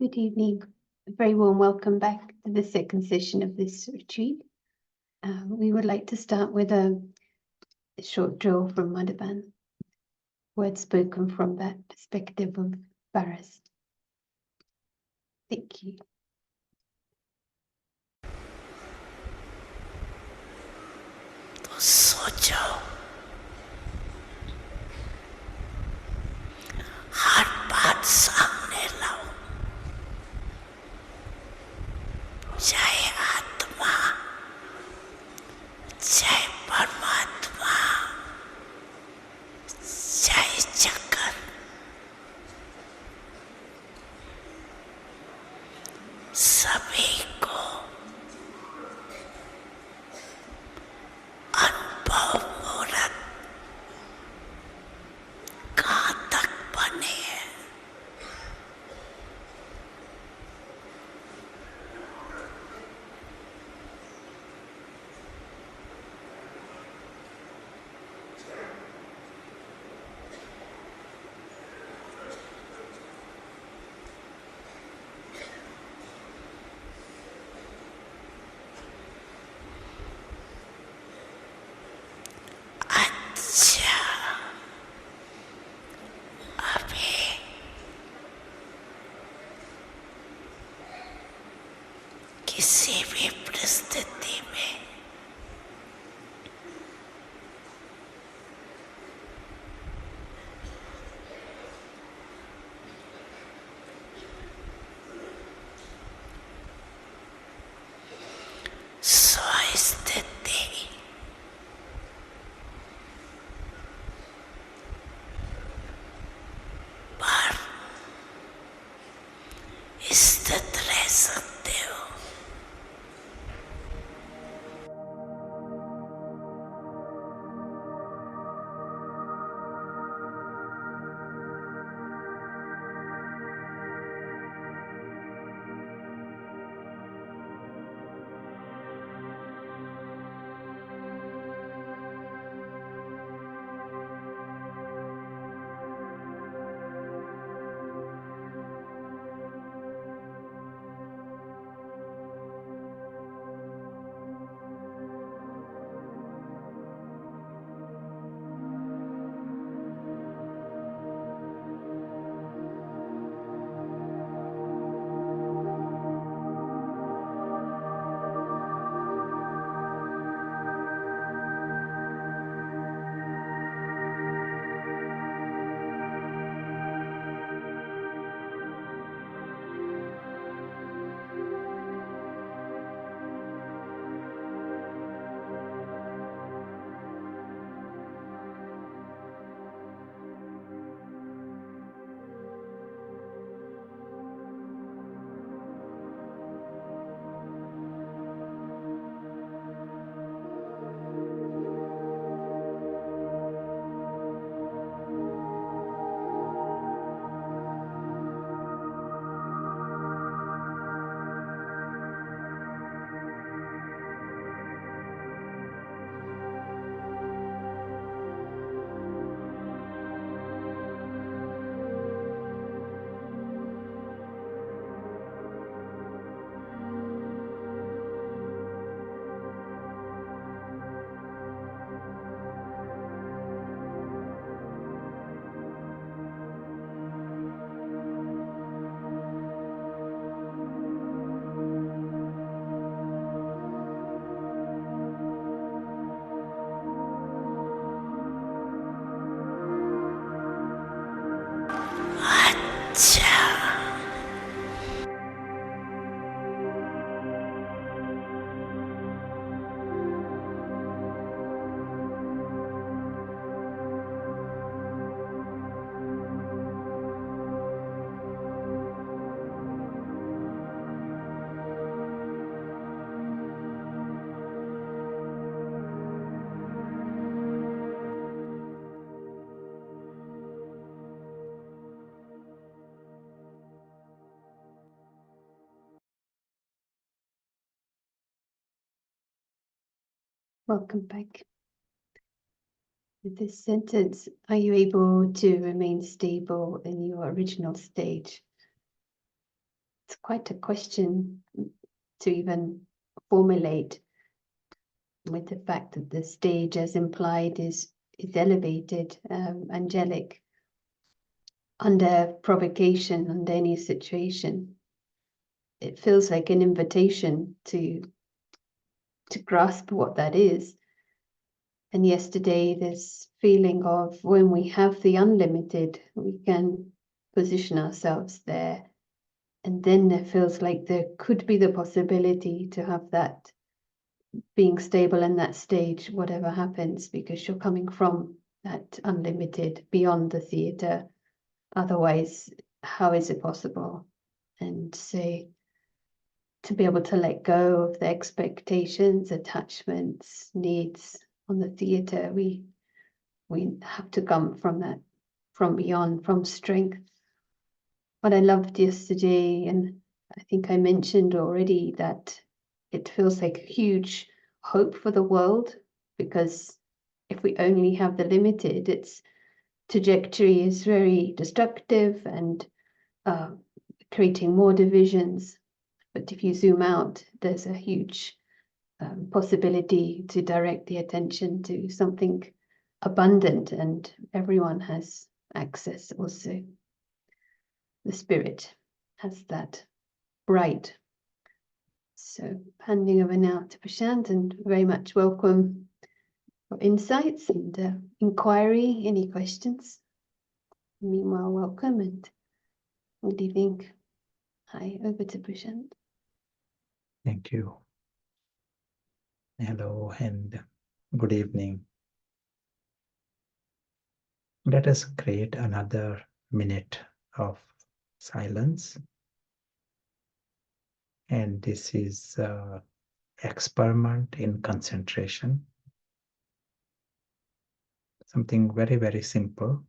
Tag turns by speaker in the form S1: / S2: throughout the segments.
S1: Good evening. A very warm welcome back to the second session of this retreat. We would like to start with a short drill from Madhavan, words spoken from that perspective of Varas. Thank you.
S2: तो सोचो हर बात सामने लाओ, चाहे आत्मा, चाहे परमात्मा, चाहे जगत, सभी को अनुभव मूर्त कहाँ तक बने हैं। अच्छा, अभी किसी भी परिस्थिति में स्वस्थिति पर स्थित रह सकते हो। अच्छा,
S1: Welcome back. With this sentence, are you able to remain stable in your original state? it's quite a question to even formulate, with the fact that the stage, as implied, is elevated, angelic, under provocation, under any situation. It feels like an invitation to grasp what that is. And yesterday, this feeling of when we have the unlimited, we can position ourselves there. And then it feels like there could be the possibility to have that being stable in that stage, whatever happens, because you're coming from that unlimited, beyond the theatre. Otherwise, how is it possible? And so to be able to let go of the expectations, attachments, needs on the theatre, we have to come from that, from beyond, from strength. What I loved yesterday, and I think I mentioned already, that it feels like a huge hope for the world, because if we only have the limited, its trajectory is very destructive and creating more divisions. But if you zoom out, there's a huge possibility to direct the attention to something abundant, and everyone has access also. The spirit has that right. So handing over now to Prashant, and very much welcome for insights and inquiry, any questions. Meanwhile, welcome and good evening. Hi, over to Prashant.
S3: Thank you. Hello and good evening. Let us create another minute of silence. And this is an experiment in concentration. Something very, very simple.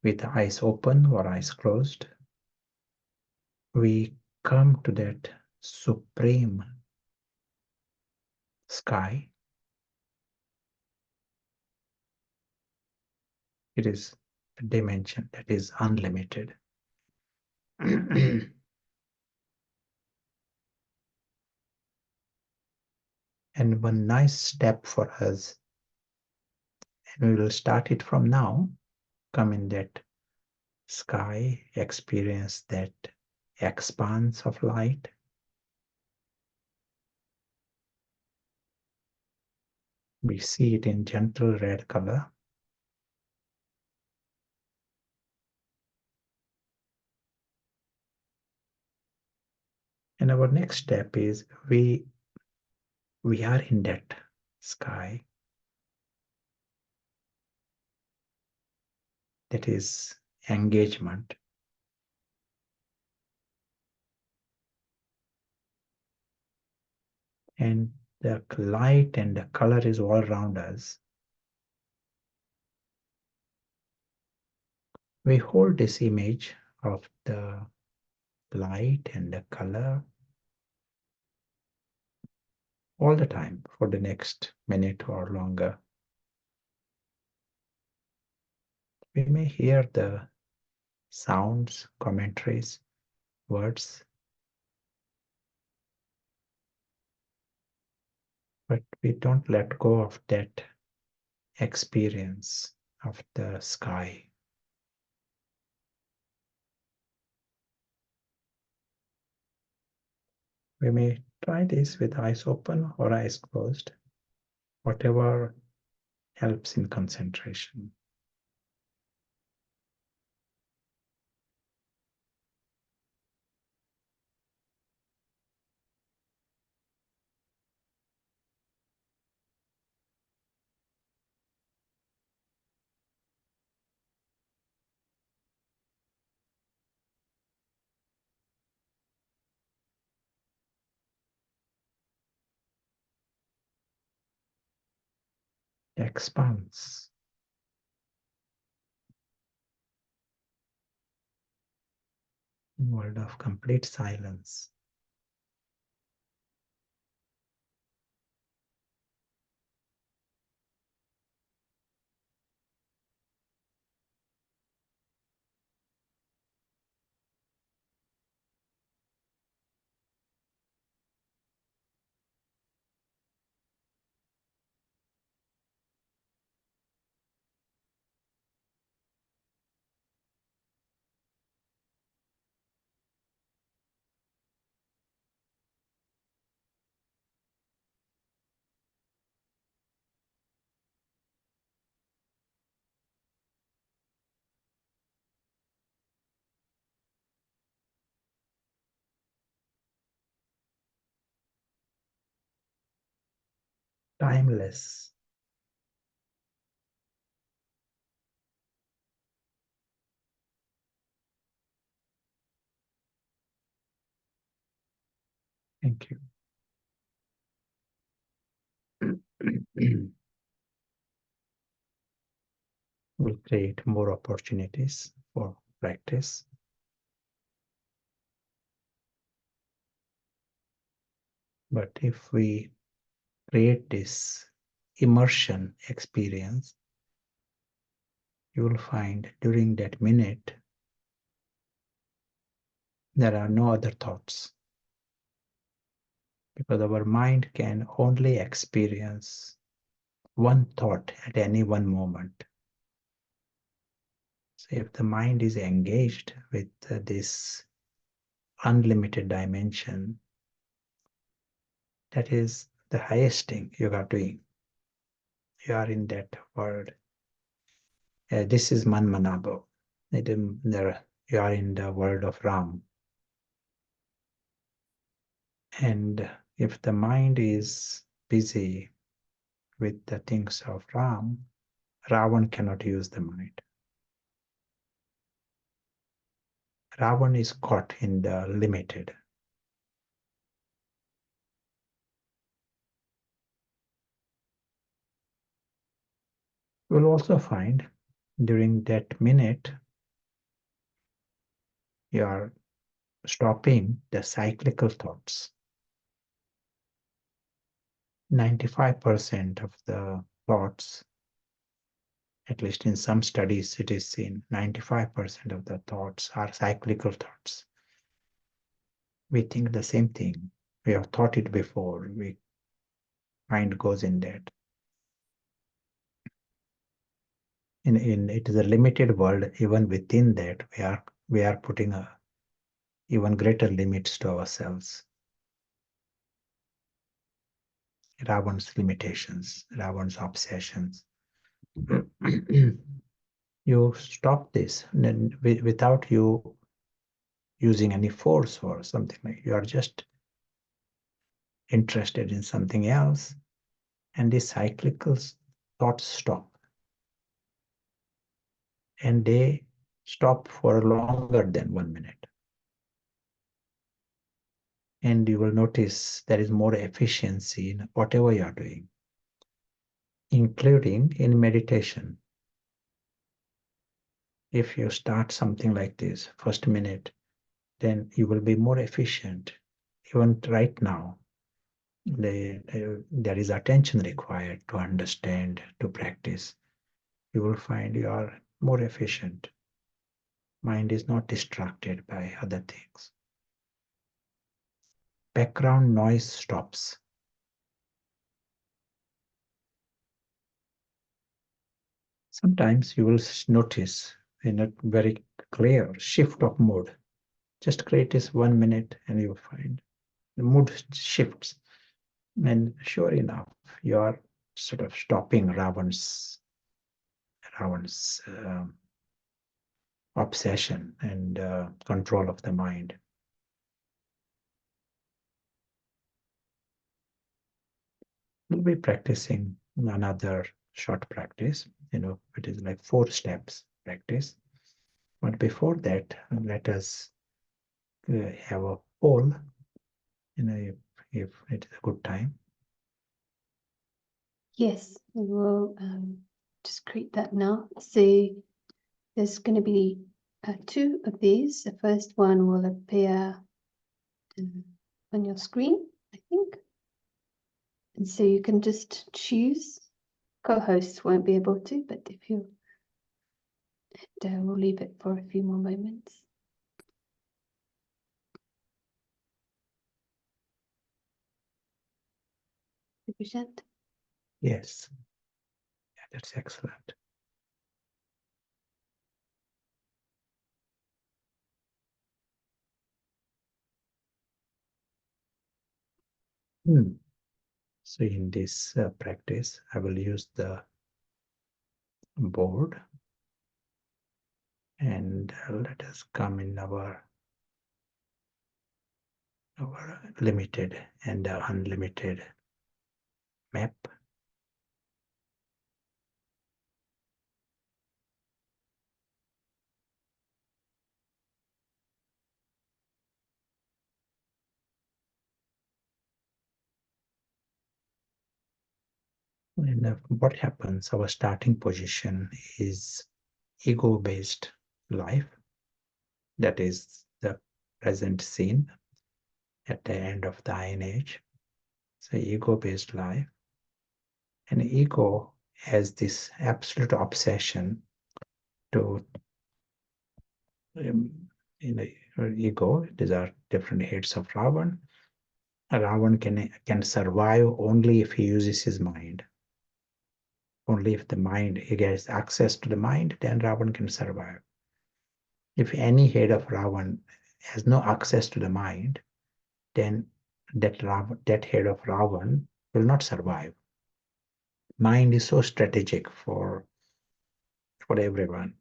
S3: With eyes open or eyes closed, we come to that supreme sky. It is a dimension that is unlimited. And one nice step for us, and we will start it from now, come in that sky, experience that expanse of light. We see it in gentle red color. And our next step is we are in that sky that is engagement. And the light and the color is all around us. We hold this image of the light and the color all the time for the next minute or longer. We may hear the sounds, commentaries, words, but we don't let go of that experience of the sky. We may try this with eyes open or eyes closed, whatever helps in concentration. Expanse. World of complete silence. timeless. Thank you. Will create more opportunities for practice. But if we create this immersion experience, you will find during that minute there are no other thoughts, because our mind can only experience one thought at any one moment. So if the mind is engaged with this unlimited dimension, that is the highest thing you are doing. You are in that world. This is Manmanabo. You are in the world of Ram. And if the mind is busy with the things of Ram, Ravan cannot use the mind. Ravan is caught in the limited. You will also find during that minute, you are stopping the cyclical thoughts. 95% of the thoughts, at least in some studies it is seen, 95% of the thoughts are cyclical thoughts. We think the same thing. We have thought it before. Mind goes in that. It is a limited world. Even within that, we are putting even greater limits to ourselves. Ravan's limitations, Ravan's obsessions. You stop this without you using any force or something like. You are just interested in something else, and the cyclical thoughts stop. And they stop for longer than 1 minute. And you will notice there is more efficiency in whatever you are doing, including in meditation. If you start something like this, first minute, then you will be more efficient. Even right now, there is attention required to understand, to practice. You will find you are more efficient. Mind is not distracted by other things. Background noise stops. Sometimes you will notice in a very clear shift of mood. Just create this 1 minute and you will find the mood shifts. And sure enough, you are sort of stopping Ravan's obsession and control of the mind. We'll be practicing another short practice. It is like 4 steps practice. But before that, let us have a poll. If it is a good time.
S1: Yes, we will just create that now. So there's going to be 2 of these. The first one will appear on your screen, I think. And so you can just choose. Co-hosts won't be able to, but if you, we'll leave it for a few more moments. Present.
S3: Yes. Yeah, that's excellent. So in this practice, I will use the board, and let us come in our limited and unlimited map. And what happens? Our starting position is ego-based life. That is the present scene at the end of the Iron Age. So ego-based life. And ego has this absolute obsession to in the ego. These are different heads of Ravan. Ravan can survive only if he uses his mind. Only if the mind, he gets access to the mind, then Ravan can survive. If any head of Ravan has no access to the mind, then that head of Ravan will not survive. Mind is so strategic for everyone.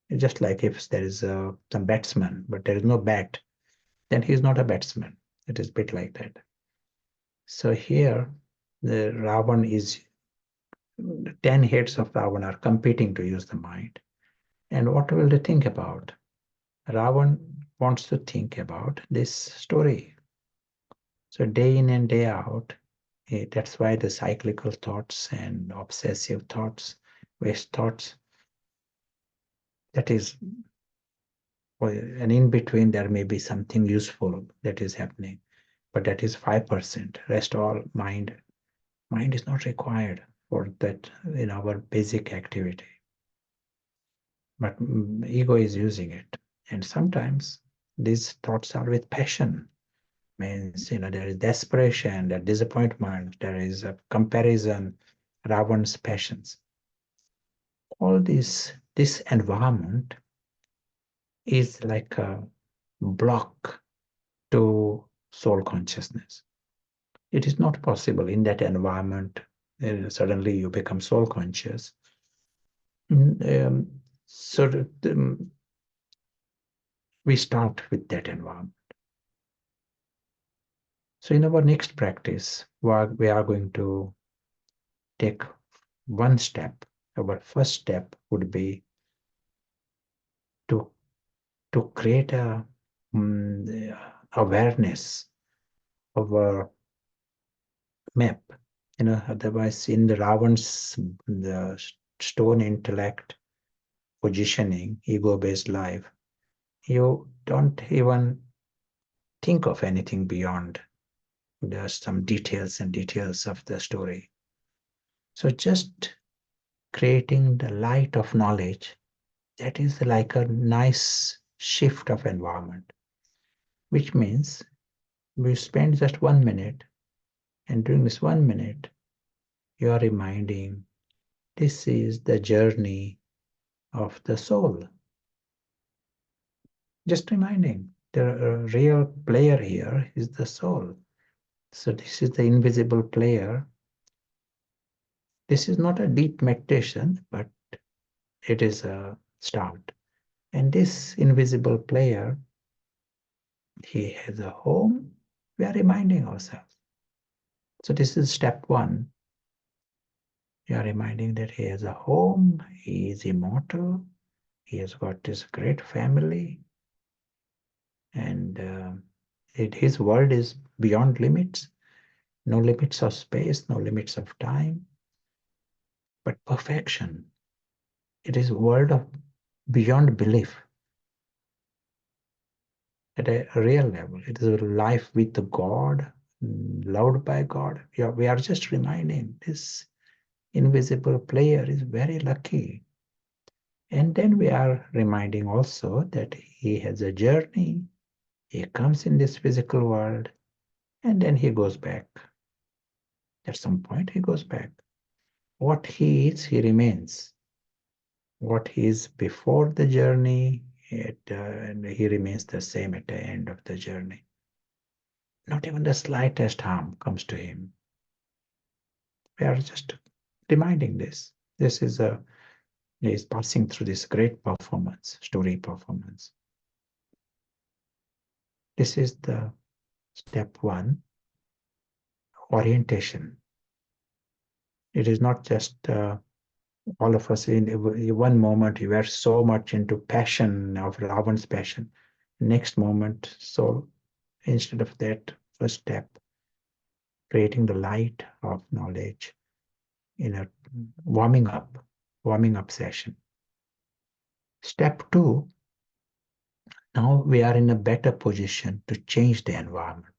S3: It's just like if there is some batsman, but there is no bat, then he is not a batsman. It is a bit like that. So here, the Ravan is 10 heads of Ravan are competing to use the mind. And what will they think about? Ravan wants to think about this story. So day in and day out, that's why the cyclical thoughts and obsessive thoughts, waste thoughts, that is, and in between there may be something useful that is happening, but that is 5%. Rest all mind is not required for that in our basic activity. But ego is using it. And sometimes these thoughts are with passion. Means, there is desperation, there is disappointment, there is a comparison, Ravan's passions. All this environment is like a block to soul consciousness. It is not possible in that environment, suddenly you become soul conscious. So we start with that environment. So in our next practice, we are going to take one step. Our first step would be to create a awareness of a map. Otherwise in the Ravan's the stone intellect positioning, ego-based life, you don't even think of anything beyond there's some details and details of the story. So just creating the light of knowledge, that is like a nice shift of environment, which means we spend just 1 minute, and during this 1 minute, you are reminding this is the journey of the soul. Just reminding the real player here is the soul. So this is the invisible player. This is not a deep meditation, but it is a start. And this invisible player, he has a home. We are reminding ourselves. So this is step 1. You are reminding that he has a home, he is immortal, he has got this great family, and his world is beyond limits. No limits of space, no limits of time, but perfection. It is a world of beyond belief. At a real level, it is a life with God, loved by God. We are just reminding this invisible player is very lucky. And then we are reminding also that he has a journey. He comes in this physical world and then he goes back. At some point, he goes back. What he is, he remains. What he is before the journey, and he remains the same at the end of the journey. Not even the slightest harm comes to him. We are just reminding this. This is he is passing through this great performance, story performance. This is the step 1, orientation. It is not just all of us in one moment you were so much into passion of Ravan's passion. Next moment, so instead of that, first step, creating the light of knowledge, in a warming up session. Step 2, now we are in a better position to change the environment.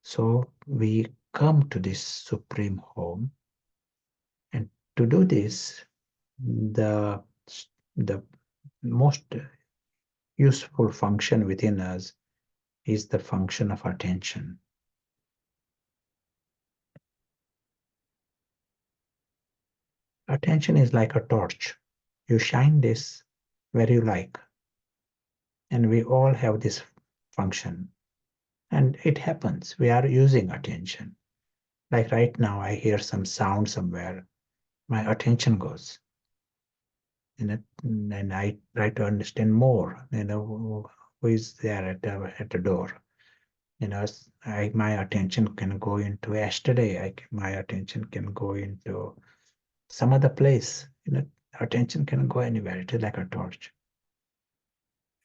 S3: So we come to this supreme home, and to do this, the most useful function within us is the function of attention. Attention is like a torch. You shine this where you like. And we all have this function. And it happens. We are using attention. Like right now, I hear some sound somewhere. My attention goes. And I try to understand more. Who is there at the door? My attention can go into yesterday. My attention can go into some other place. Attention can go anywhere. It is like a torch.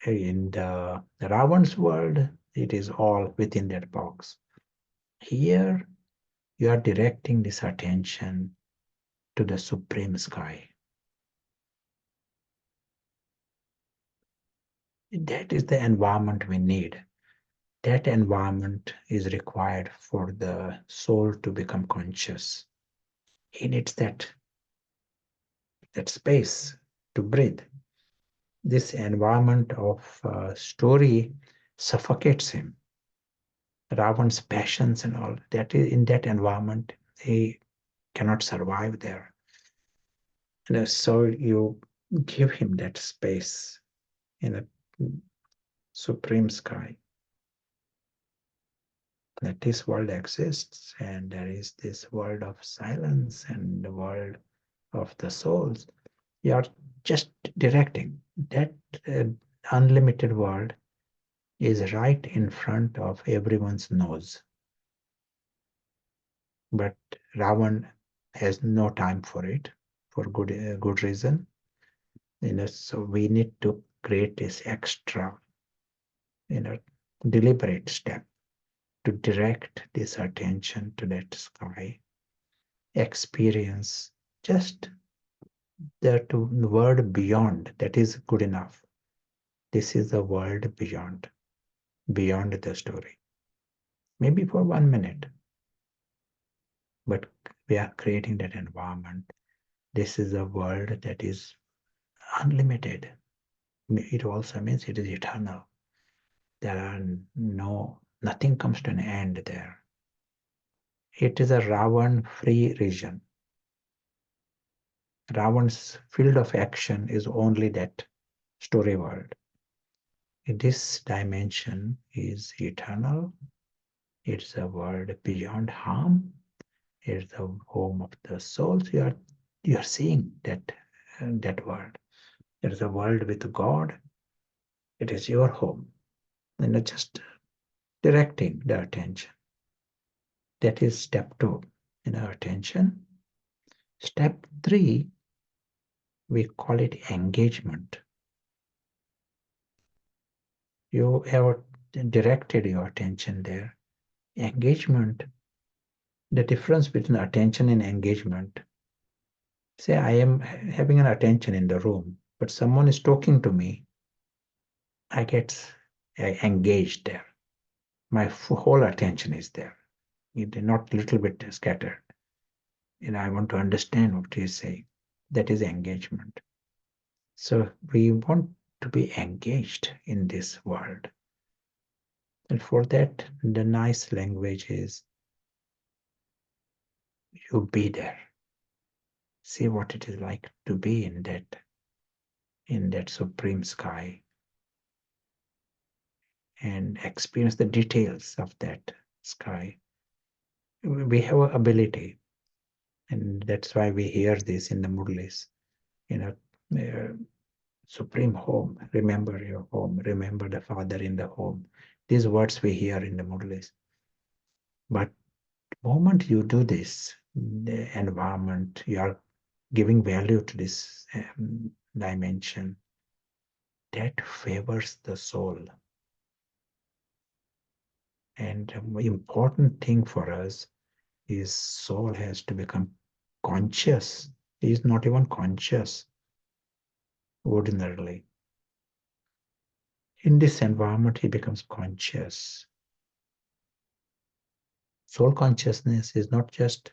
S3: In the Ravan's world, it is all within that box. Here, you are directing this attention to the supreme sky. That is the environment we need. That environment is required for the soul to become conscious. He needs that space to breathe. This environment of story suffocates him. Ravan's passions and all, that is in that environment, he cannot survive there. So you give him that space in a supreme sky. That this world exists, and there is this world of silence and the world of the souls. You are just directing that unlimited world is right in front of everyone's nose. But Ravan has no time for it, for good reason. So we need to create this extra, deliberate step to direct this attention to that sky, experience just the word beyond. That is good enough. This is the world beyond the story. Maybe for 1 minute, but we are creating that environment. This is a world that is unlimited. It also means it is eternal. There are nothing comes to an end there. It is a Ravan-free region. Ravan's field of action is only that story world. This dimension is eternal. It's a world beyond harm. It's the home of the souls. You are seeing that world. It is a world with God. It is your home. And just directing the attention. That is step 2 in our attention. Step 3, we call it engagement. You have directed your attention there. Engagement, the difference between attention and engagement. Say I am having an attention in the room, but someone is talking to me. I get engaged there. My whole attention is there. It is not a little bit scattered. I want to understand what he is saying. That is engagement. So we want to be engaged in this world. And for that, the nice language is you be there. See what it is like to be in that supreme sky and experience the details of that sky. We have an ability, and that's why we hear this in the Murlis. Supreme home, remember your home, remember the Father in the home. These words we hear in the Murlis. But the moment you do this, the environment, you are giving value to this dimension, that favors the soul. And the important thing for us is soul has to become conscious. He is not even conscious ordinarily. In this environment, he becomes conscious. Soul consciousness is not just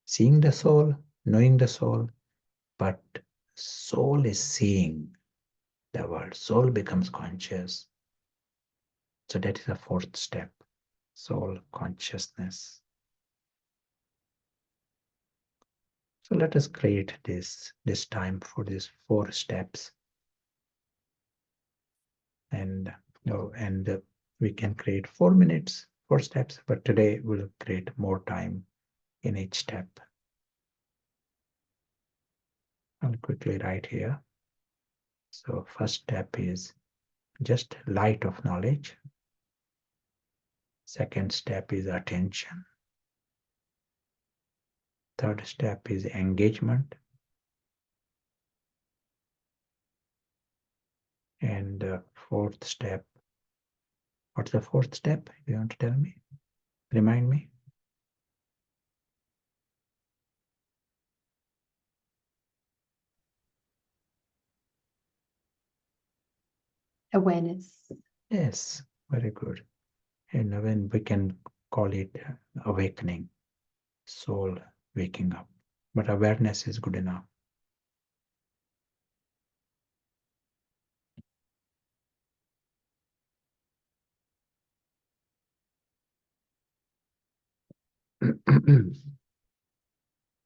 S3: seeing the soul, knowing the soul, but soul is seeing the world. Soul becomes conscious. So that is a fourth step, soul consciousness. So let us create this time for these 4 steps. And we can create 4 minutes, 4 steps, but today we'll create more time in each step. I'll quickly write here. So first step is just light of knowledge. Second step is attention. Third step is engagement. And fourth step, what's the fourth step? You want to tell me? Remind me.
S1: Awareness.
S3: Yes, very good. And when we can call it awakening, soul waking up. But awareness is good enough.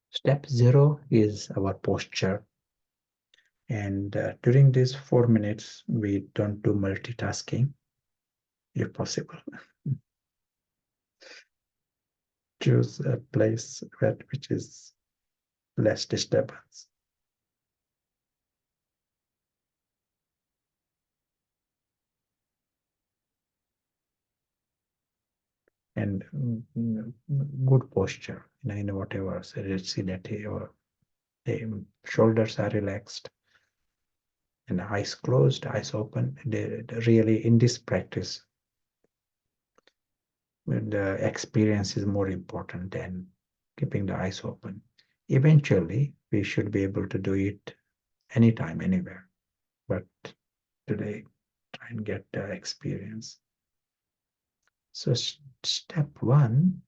S3: Step 0 is our posture. And during these 4 minutes, we don't do multitasking, if possible. Choose a place which is less disturbance. And good posture in whatever, so sedately, or the shoulders are relaxed and eyes closed, eyes open. Really, in this practice, the experience is more important than keeping the eyes open. Eventually, we should be able to do it anytime, anywhere. But today, try and get the experience. So step 1,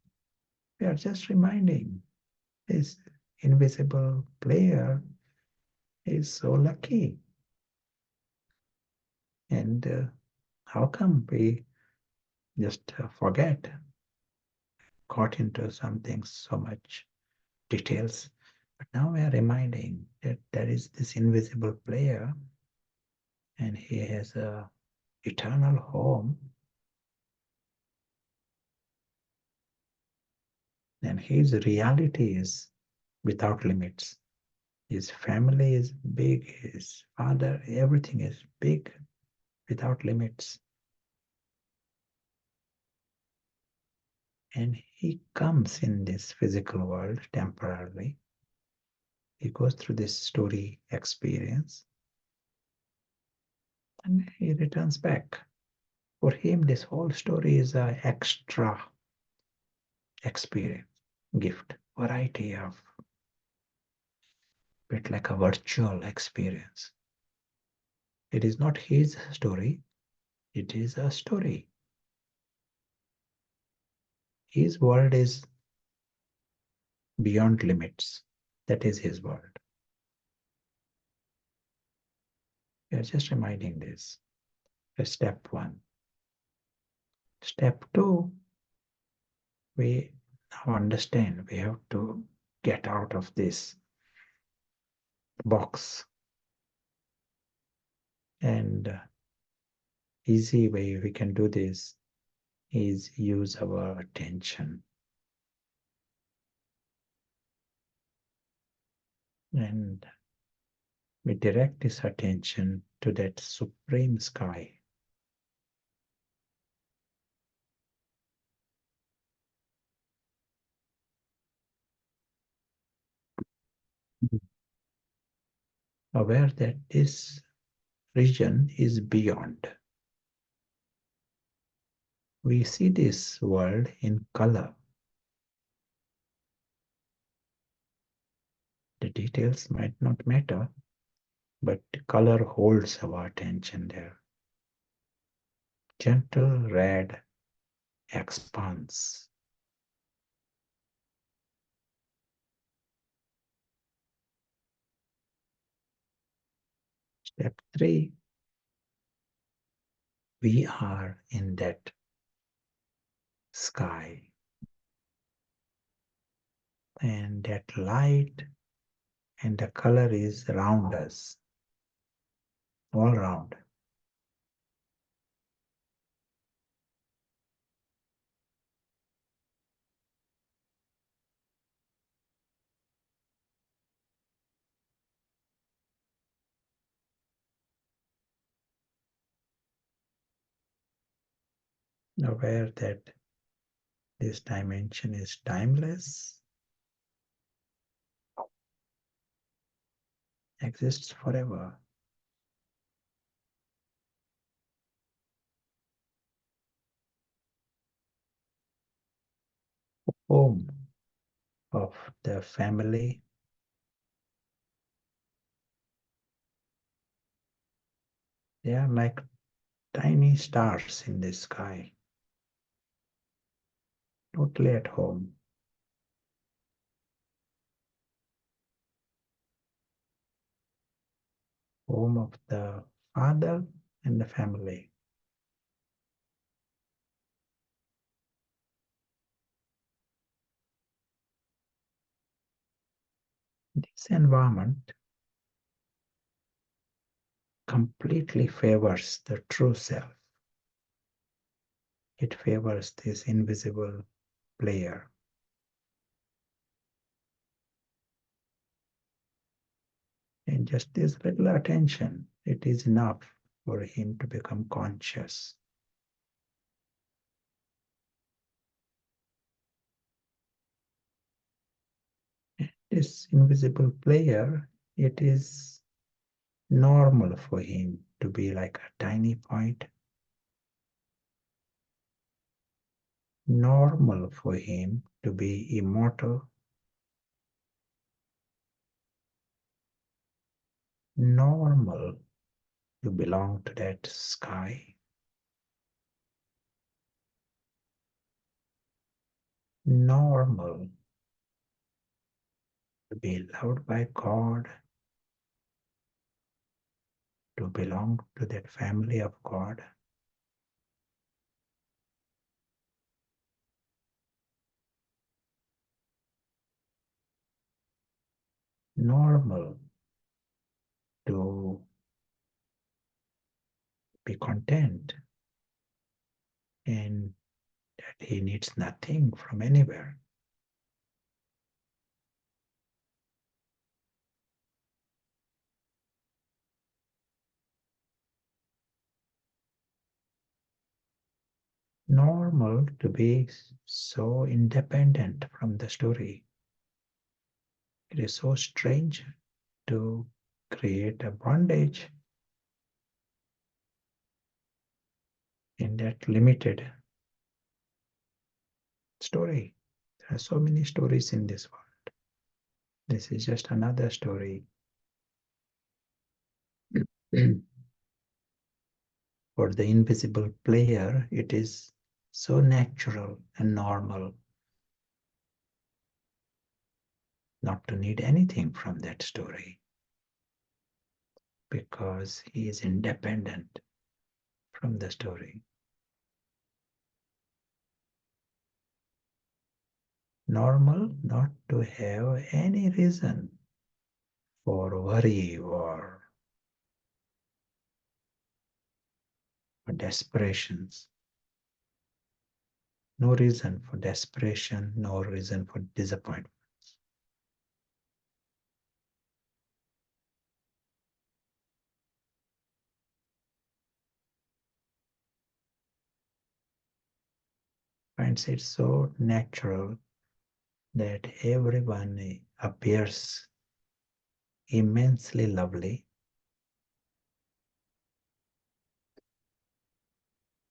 S3: we are just reminding this invisible player is so lucky. And how come we just forget, caught into something so much details? But now we are reminding that there is this invisible player and he has a eternal home, and his reality is without limits. His family is big, his father, everything is big, without limits. And he comes in this physical world temporarily. He goes through this story experience and he returns back. For him, this whole story is an extra experience, gift, variety of, bit like a virtual experience. It is not his story, it is a story. His world is beyond limits. That is his world. We are just reminding this. Step 1. Step 2, we now understand we have to get out of this box. And easy way we can do this is use our attention. And we direct this attention to that supreme sky. Aware that this region is beyond. We see this world in color. The details might not matter, but the color holds our attention there. Gentle red expanse. Step 3. We are in that sky. And that light and the color is around us, all around. Aware that this dimension is timeless, exists forever. Home of the family. They are like tiny stars in the sky, totally at home. Home of the father and the family. This environment completely favors the true self. It favors this invisible player. And just this little attention, it is enough for him to become conscious. This invisible player, it is normal for him to be like a tiny point. Normal for him to be immortal. Normal to belong to that sky. Normal to be loved by God, to belong to that family of God. Normal to be content and that he needs nothing from anywhere. Normal to be so independent from the story. It is so strange to create a bondage in that limited story. There are so many stories in this world. This is just another story. For the invisible player, it is so natural and normal not to need anything from that story because he is independent from the story. Normal not to have any reason for worry or desperations. No reason for desperation, no reason for disappointment. Finds it so natural that everyone appears immensely lovely.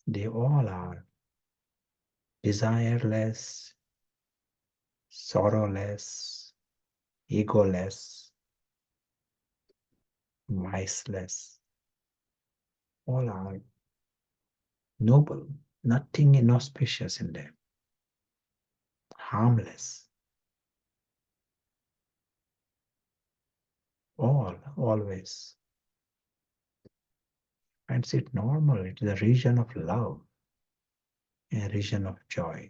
S3: They all are desireless, sorrowless, egoless, viceless, all are noble, nothing inauspicious in them, harmless, all, always. Finds it normal, it is a region of love, a region of joy.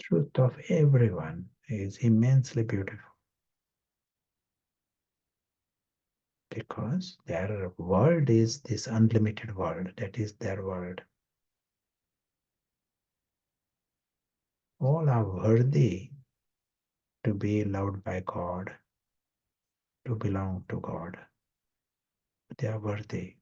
S3: Truth of everyone is immensely beautiful because their world is this unlimited world, that is their world. All are worthy to be loved by God, to belong to God. They are worthy.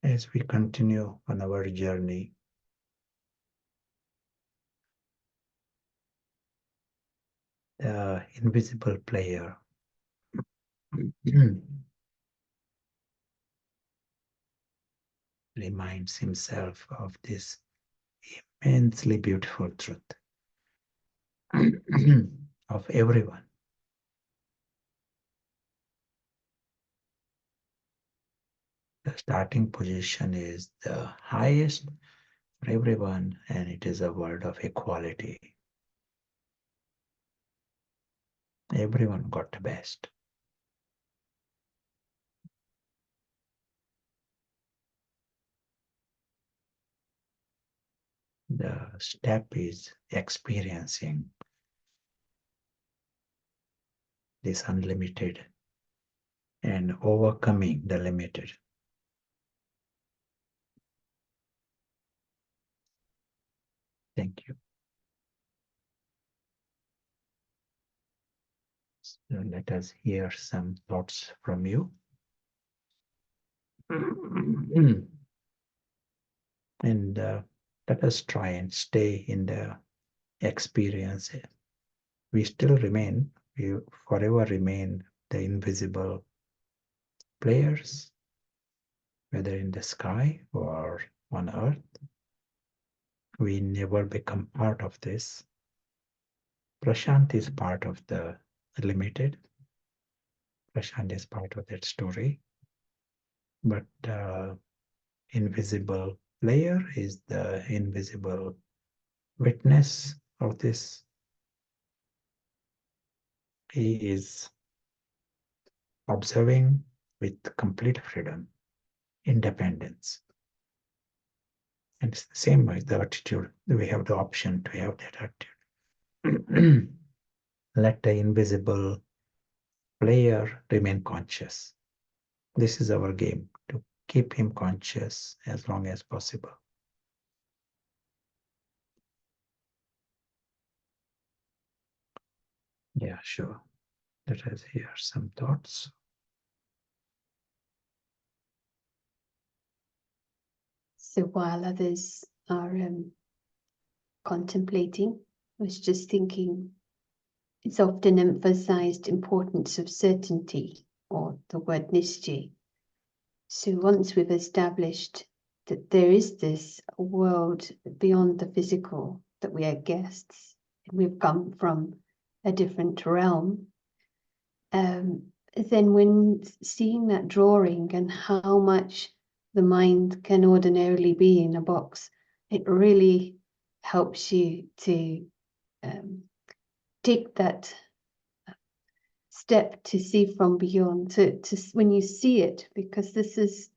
S3: As we continue on our journey, the invisible player reminds himself of this immensely beautiful truth of everyone. The starting position is the highest for everyone, and it is a world of equality. Everyone got the best. The step is experiencing this unlimited and overcoming the limited. Thank you. So let us hear some thoughts from you. And let us try and stay in the experience. We still remain, we forever remain the invisible players, whether in the sky or on earth. We never become part of this. Prashant is part of the limited. Prashant is part of that story. But invisible player is the invisible witness of this. He is observing with complete freedom, independence. And it's the same with the attitude. We have the option to have that attitude. Let the invisible player remain conscious. This is our game, to keep him conscious as long as possible. Yeah, sure. Let us hear some thoughts.
S1: So while others are contemplating, I was just thinking, it's often emphasized importance of certainty, or the word nishti. So once we've established that there is this world beyond the physical, that we are guests, and we've come from a different realm, then when seeing that drawing and how much the mind can ordinarily be in a box, it really helps you to take that step to see from beyond, to when you see it, because this is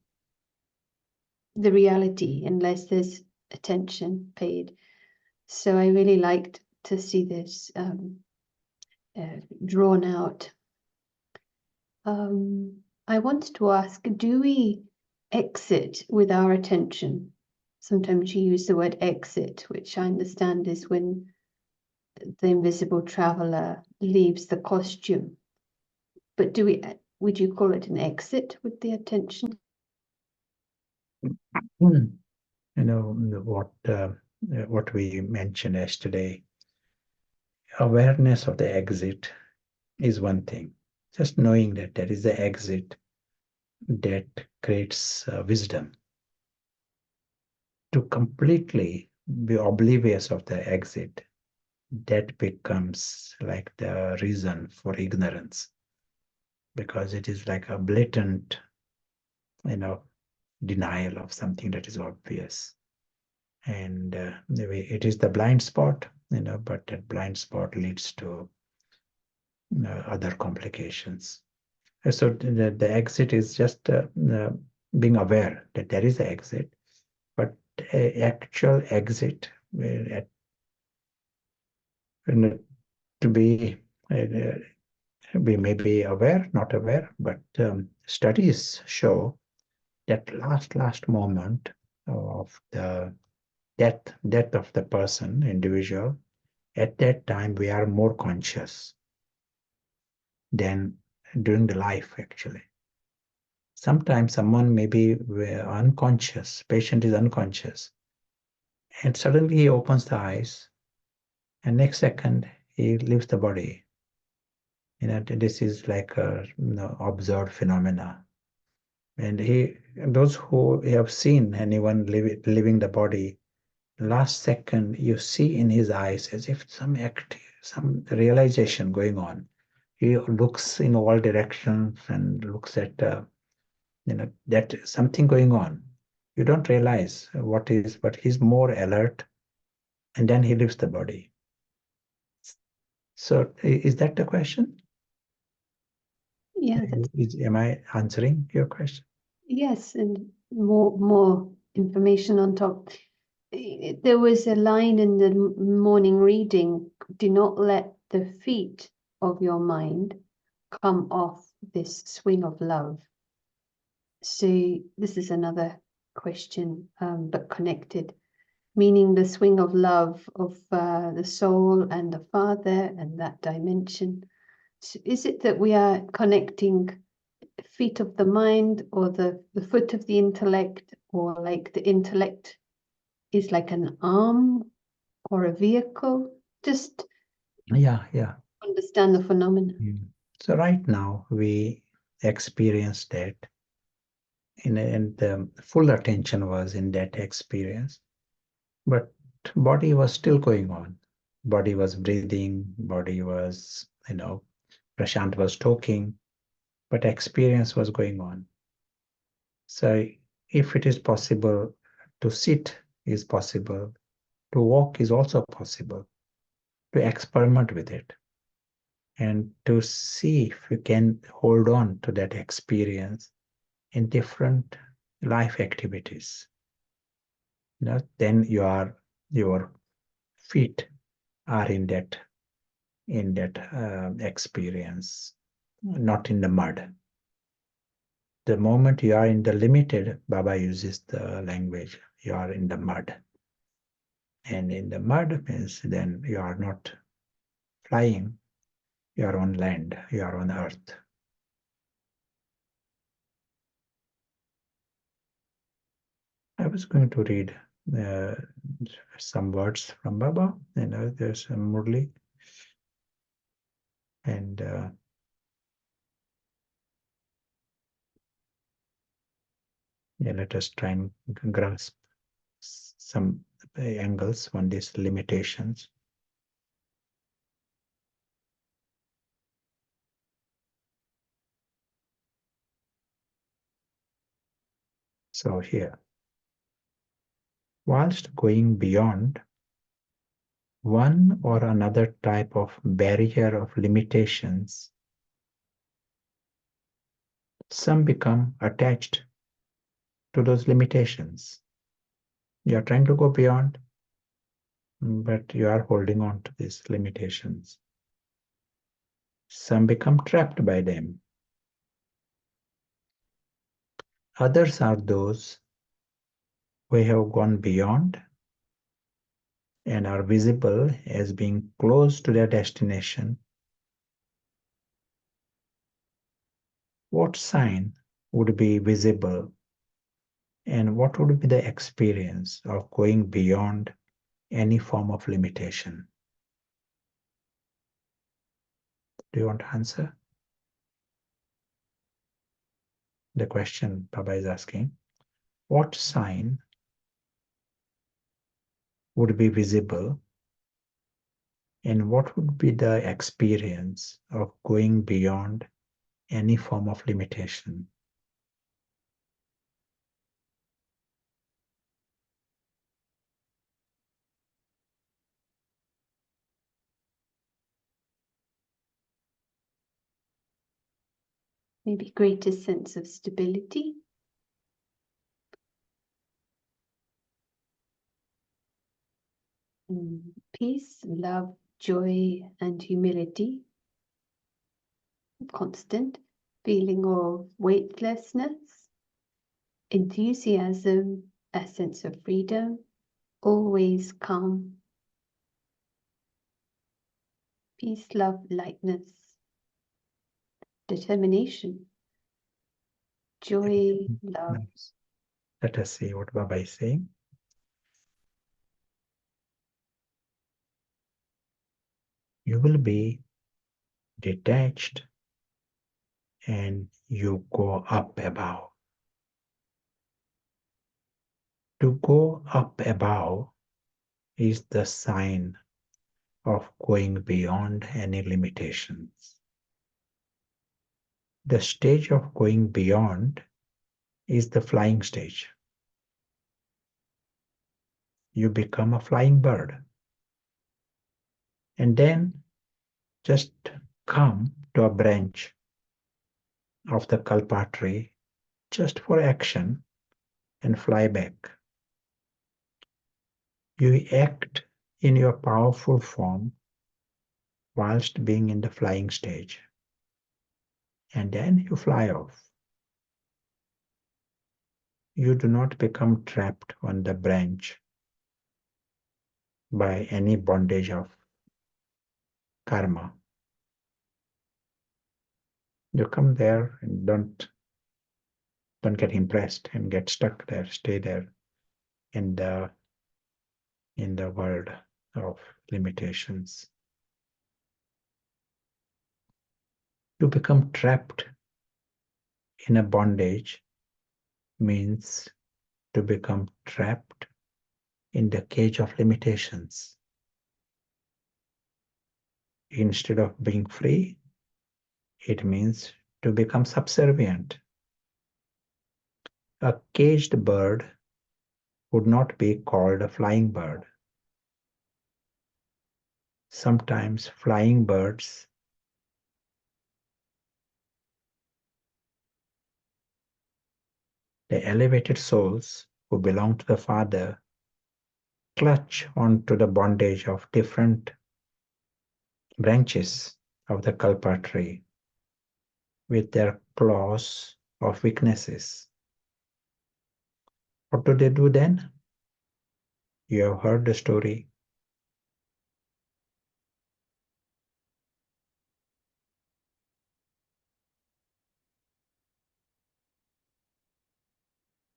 S1: the reality unless there's attention paid. So I really liked to see this drawn out. I wanted to ask, do we exit with our attention? Sometimes you use the word exit, which I understand is when the invisible traveler leaves the costume. But would you call it an exit with the attention?
S3: You know, what we mentioned yesterday, awareness of the exit is one thing. Just knowing that there is the exit, that creates wisdom. To completely be oblivious of the exit, that becomes like the reason for ignorance, because it is like a blatant, denial of something that is obvious. And it is the blind spot, but that blind spot leads to other complications. So the exit is just being aware that there is an exit, but actual exit to be we may be aware, not aware, but studies show that last moment of the death of the person, individual, at that time we are more conscious than during the life, actually. Sometimes someone may be unconscious, patient is unconscious, and suddenly he opens the eyes, and next second he leaves the body. This is like a observed phenomena. And those who have seen anyone leaving the body, last second you see in his eyes as if some realization going on. He looks in all directions and looks at that something going on. You don't realize what is, but he's more alert, and then he leaves the body. So is that the question?
S1: Yeah.
S3: Am I answering your question?
S1: Yes, and more information on top. There was a line in the morning reading, do not let the feet of your mind come off this swing of love. So this is another question, but connected, meaning the swing of love of the soul and the Father and that dimension. So is it that we are connecting feet of the mind, or the foot of the intellect, or like the intellect is like an arm or a vehicle? Just
S3: Yeah.
S1: understand the phenomenon.
S3: So right now we experience that, and the full attention was in that experience, but body was still going on. Body was breathing, body was, Prashant was talking, but experience was going on. So if it is possible, to sit is possible, to walk is also possible, to experiment with it, and to see if you can hold on to that experience in different life activities. Then your feet are in that experience, not in the mud. The moment you are in the limited, Baba uses the language, you are in the mud. And in the mud means then you are not flying, you are on land, you are on earth. I was going to read some words from Baba. There's Murli, and let us try and grasp some angles on these limitations. So here, whilst going beyond one or another type of barrier of limitations, some become attached to those limitations. You are trying to go beyond, but you are holding on to these limitations. Some become trapped by them. Others are those who have gone beyond and are visible as being close to their destination. What sign would be visible, and what would be the experience of going beyond any form of limitation? Do you want to answer? the question Baba is asking, what sign would be visible and what would be the experience of going beyond any form of limitation?
S1: Maybe greater sense of stability. Peace, love, joy, and humility. Constant feeling of weightlessness, enthusiasm, a sense of freedom, always calm. Peace, love, lightness, determination, joy, love.
S3: Let us see what Baba is saying. You will be detached and you go up above. To go up above is the sign of going beyond any limitations. The stage of going beyond is the flying stage. You become a flying bird. And then just come to a branch of the kalpa tree just for action and fly back. You act in your powerful form whilst being in the flying stage. And then you fly off. You do not become trapped on the branch by any bondage of karma. You come there and don't get impressed and get stuck there, stay there in the world of limitations. To become trapped in a bondage means to become trapped in the cage of limitations. Instead of being free, it means to become subservient. A caged bird would not be called a flying bird. Sometimes flying birds the elevated souls who belong to the Father clutch onto the bondage of different branches of the kalpa tree with their claws of weaknesses. What do they do then? You have heard the story.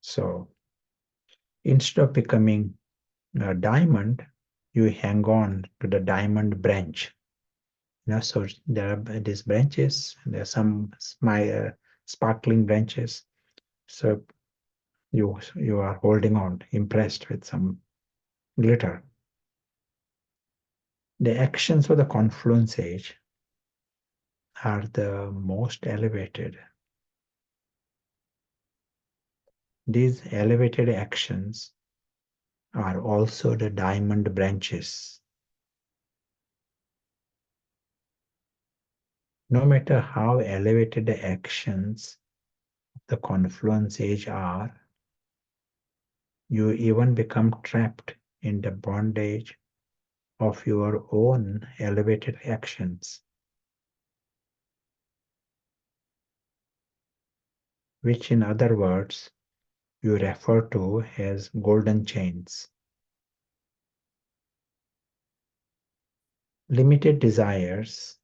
S3: So instead of becoming a diamond, you hang on to the diamond branch. So there are these branches, there are some sparkling branches. So you are holding on, impressed with some glitter. The actions of the confluence age are the most elevated. These elevated actions are also the diamond branches. No matter how elevated the actions of the confluence age are, you even become trapped in the bondage of your own elevated actions, which in other words you refer to as golden chains. Limited desires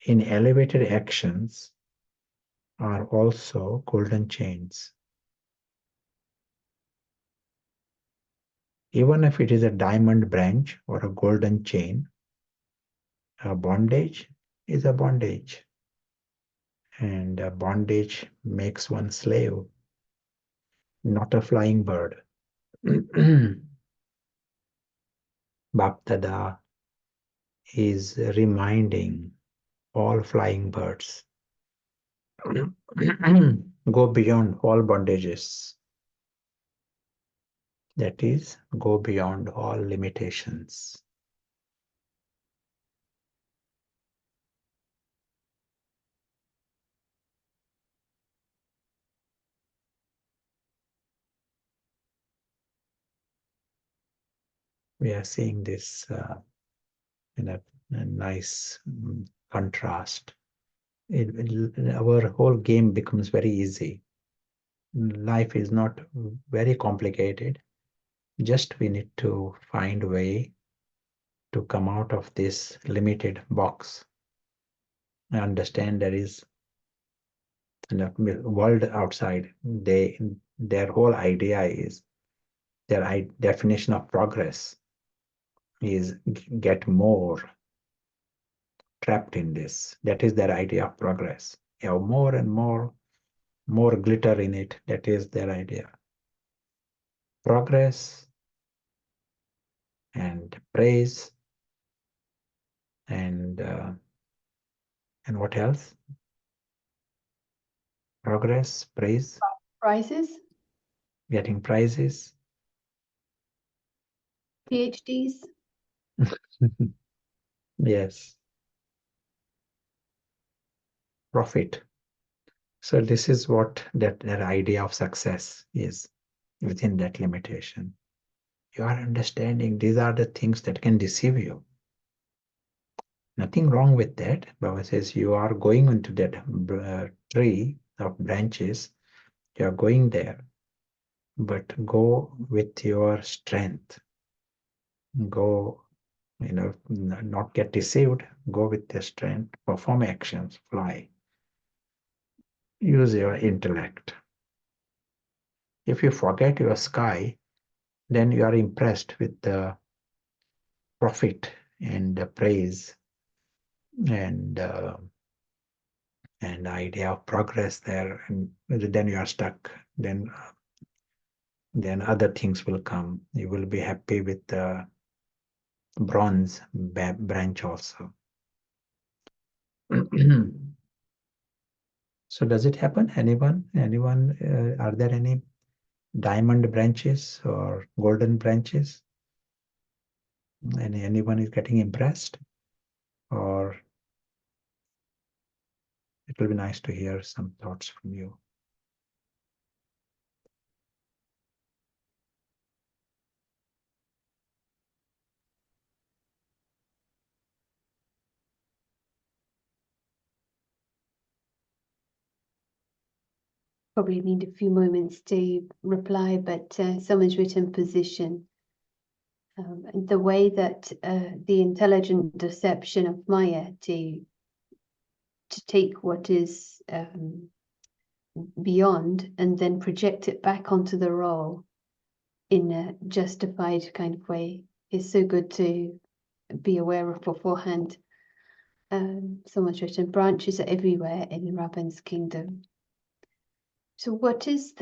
S3: in elevated actions are also golden chains. Even if it is a diamond branch or a golden chain, a bondage is a bondage. And bondage makes one slave, not a flying bird. Baptada is reminding all flying birds go beyond all bondages. That is, go beyond all limitations. We are seeing this in a nice contrast. Our whole game becomes very easy. Life is not very complicated. Just we need to find a way to come out of this limited box. I understand there is a world outside. Their whole idea is, their definition of progress is get more trapped in this. That is their idea of progress. You have more and more glitter in it. That is their idea. Progress and praise and what else? Progress, praise,
S1: Prizes,
S3: getting prizes.
S1: PhDs.
S3: Yes. Profit. So this is what that idea of success is within that limitation. You are understanding these are the things that can deceive you. Nothing wrong with that. Baba says you are going into that tree of branches. You are going there, but go with your strength. Go, not get deceived. Go with the strength. Perform actions. Fly. Use your intellect. If you forget your sky, then you are impressed with the profit and the praise and idea of progress there, and then you are stuck. Then other things will come. You will be happy with the bronze branch also. So does it happen? Anyone? Are there any diamond branches or golden branches? Anyone is getting impressed? Or it will be nice to hear some thoughts from you.
S1: Probably need a few moments to reply, but someone's written position. And the way that the intelligent deception of Maya to take what is beyond and then project it back onto the role in a justified kind of way is so good to be aware of beforehand. Someone's written branches are everywhere in Rabban's kingdom. So what is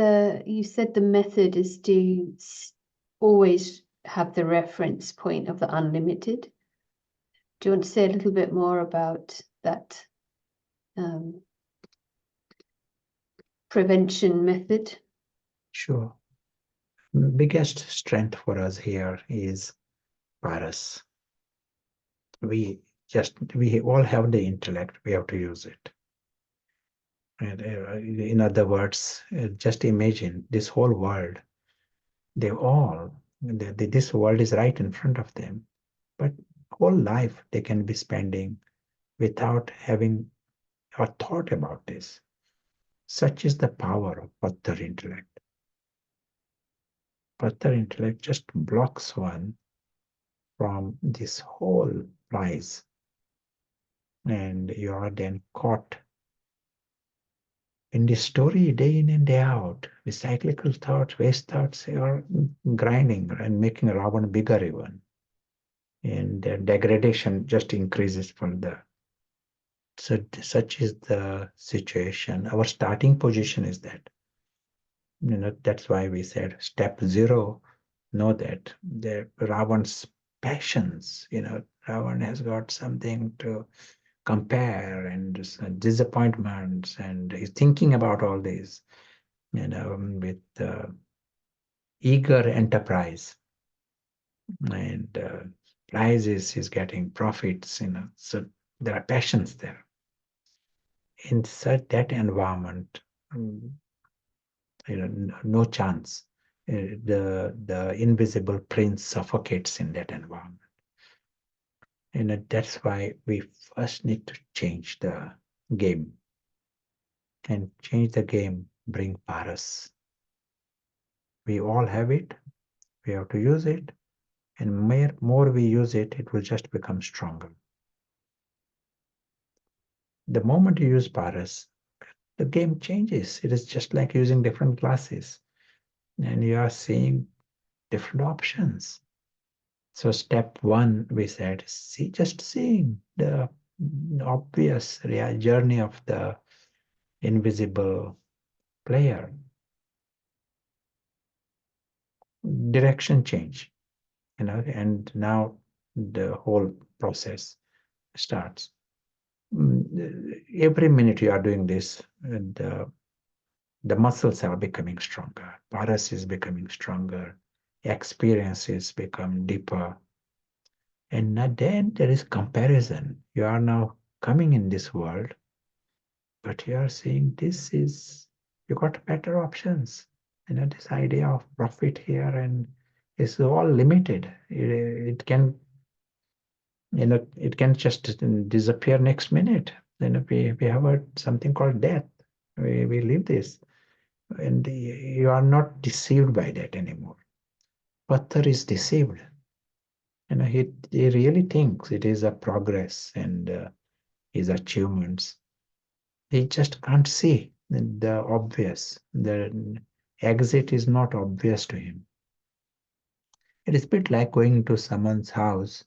S1: you said the method is to always have the reference point of the unlimited. Do you want to say a little bit more about that prevention method?
S3: Sure. The biggest strength for us here is Paras. We all have the intellect, we have to use it. And in other words, just imagine this whole world. This world is right in front of them, but whole life they can be spending without having or thought about this. Such is the power of Pattar intellect. Pattar intellect just blocks one from this whole prize, and you are then caught in this story day in and day out. The cyclical thoughts, waste thoughts are grinding and making Ravan bigger even. And the degradation just increases further. So such is the situation. Our starting position is that. That's why we said step 0, know that the Ravan's passions, Ravan has got something to compare and disappointments, and he's thinking about all these, with eager enterprise, and prizes is getting profits, so there are passions there. In such that environment, no chance. The invisible prince suffocates in that environment. And that's why we first need to change the game. And change the game, bring Paras. We all have it. We have to use it. And more we use it, it will just become stronger. The moment you use Paras, the game changes. It is just like using different glasses. And you are seeing different options. So step 1, we said, just seeing the obvious journey of the invisible player. Direction change, and now the whole process starts. Every minute you are doing this, the muscles are becoming stronger. Paras is becoming stronger. Experiences become deeper. And then there is comparison. You are now coming in this world, but you are seeing you got better options. This idea of profit here and is all limited. It can, it can just disappear next minute. We have something called death. We live this, and you are not deceived by that anymore. Patthar is deceived. He really thinks it is a progress and his achievements. He just can't see the obvious. The exit is not obvious to him. It is a bit like going to someone's house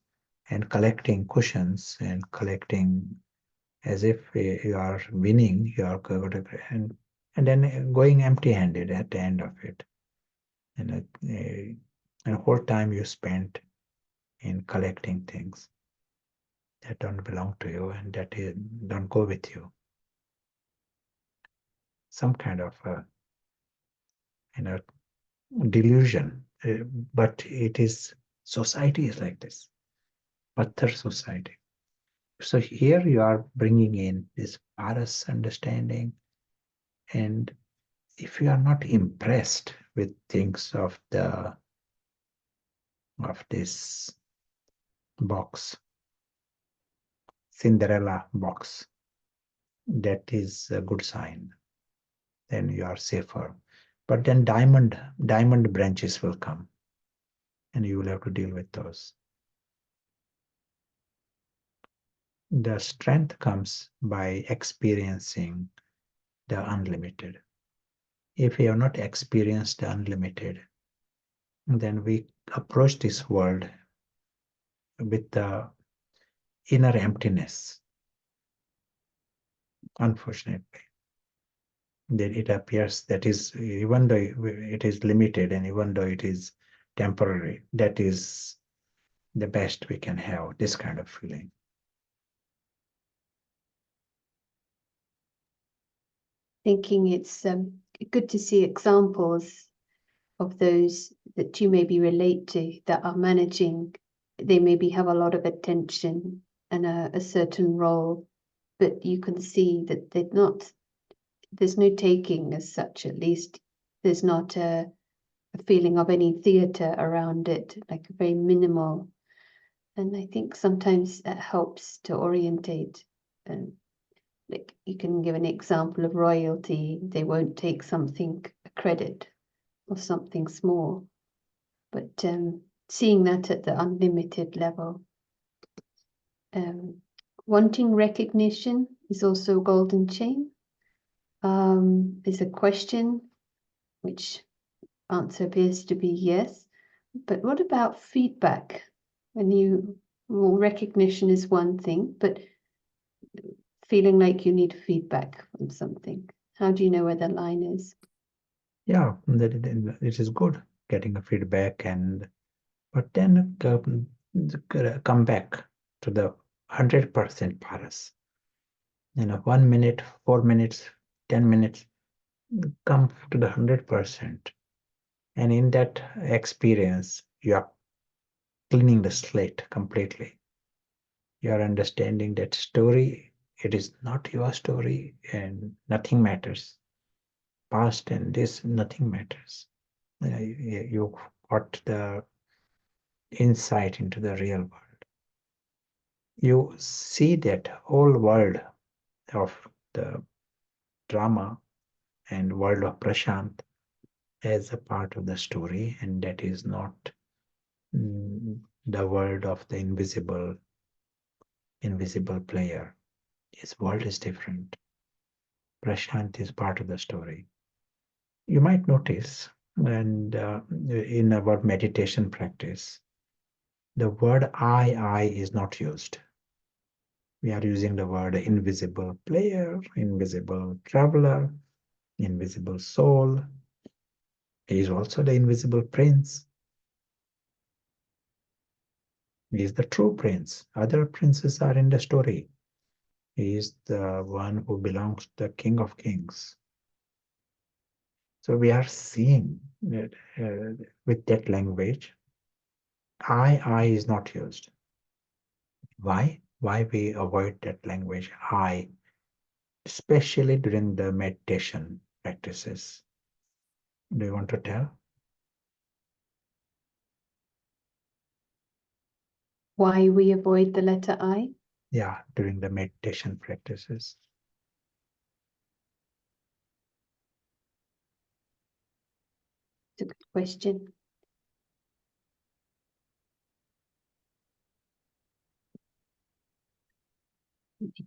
S3: and collecting cushions and collecting as if you are winning, you are and then going empty-handed at the end of it. And the whole time you spent in collecting things that don't belong to you and that don't go with you. Some kind of delusion, but it is, society is like this, Patthar society. So here you are bringing in this Paras understanding, and if you are not impressed with things of this box, Cinderella box, that is a good sign. Then you are safer. But then diamond branches will come, and you will have to deal with those. The strength comes by experiencing the unlimited. If we have not experienced the unlimited, then we approach this world with the inner emptiness. Unfortunately, then it appears that is, even though it is limited and even though it is temporary, that is the best we can have, this kind of feeling.
S1: Thinking it's good to see examples of those that you maybe relate to that are managing. They maybe have a lot of attention and a certain role, but you can see that there's no taking as such. At least there's not a feeling of any theatre around it, like very minimal. And I think sometimes that helps to orientate. And like you can give an example of royalty, they won't take something, a credit or something small, but seeing that at the unlimited level. Wanting recognition is also a golden chain. There's a question which answer appears to be yes, but what about feedback? Recognition is one thing, but feeling like you need feedback from something. How do you know where the line is?
S3: Yeah, it is good getting a feedback, but then come back to the 100% paras. 1 minute, 4 minutes, 10 minutes, come to the 100%. And in that experience, you are cleaning the slate completely. You are understanding that story, it is not your story, and nothing matters. Past and this, nothing matters. You got the insight into the real world. You see that whole world of the drama and world of Prashant as a part of the story, and that is not the world of the invisible player. His world is different. Prashant is part of the story. You might notice, and in our meditation practice, the word I is not used. We are using the word invisible player, invisible traveler, invisible soul. He is also the invisible prince. He is the true prince. Other princes are in the story. He is the one who belongs to the King of Kings. So we are seeing that with that language, I is not used. Why? Why we avoid that language, I, especially during the meditation practices? Do you want to tell?
S1: Why we avoid the letter I?
S3: Yeah, during the meditation practices.
S1: It's a good question.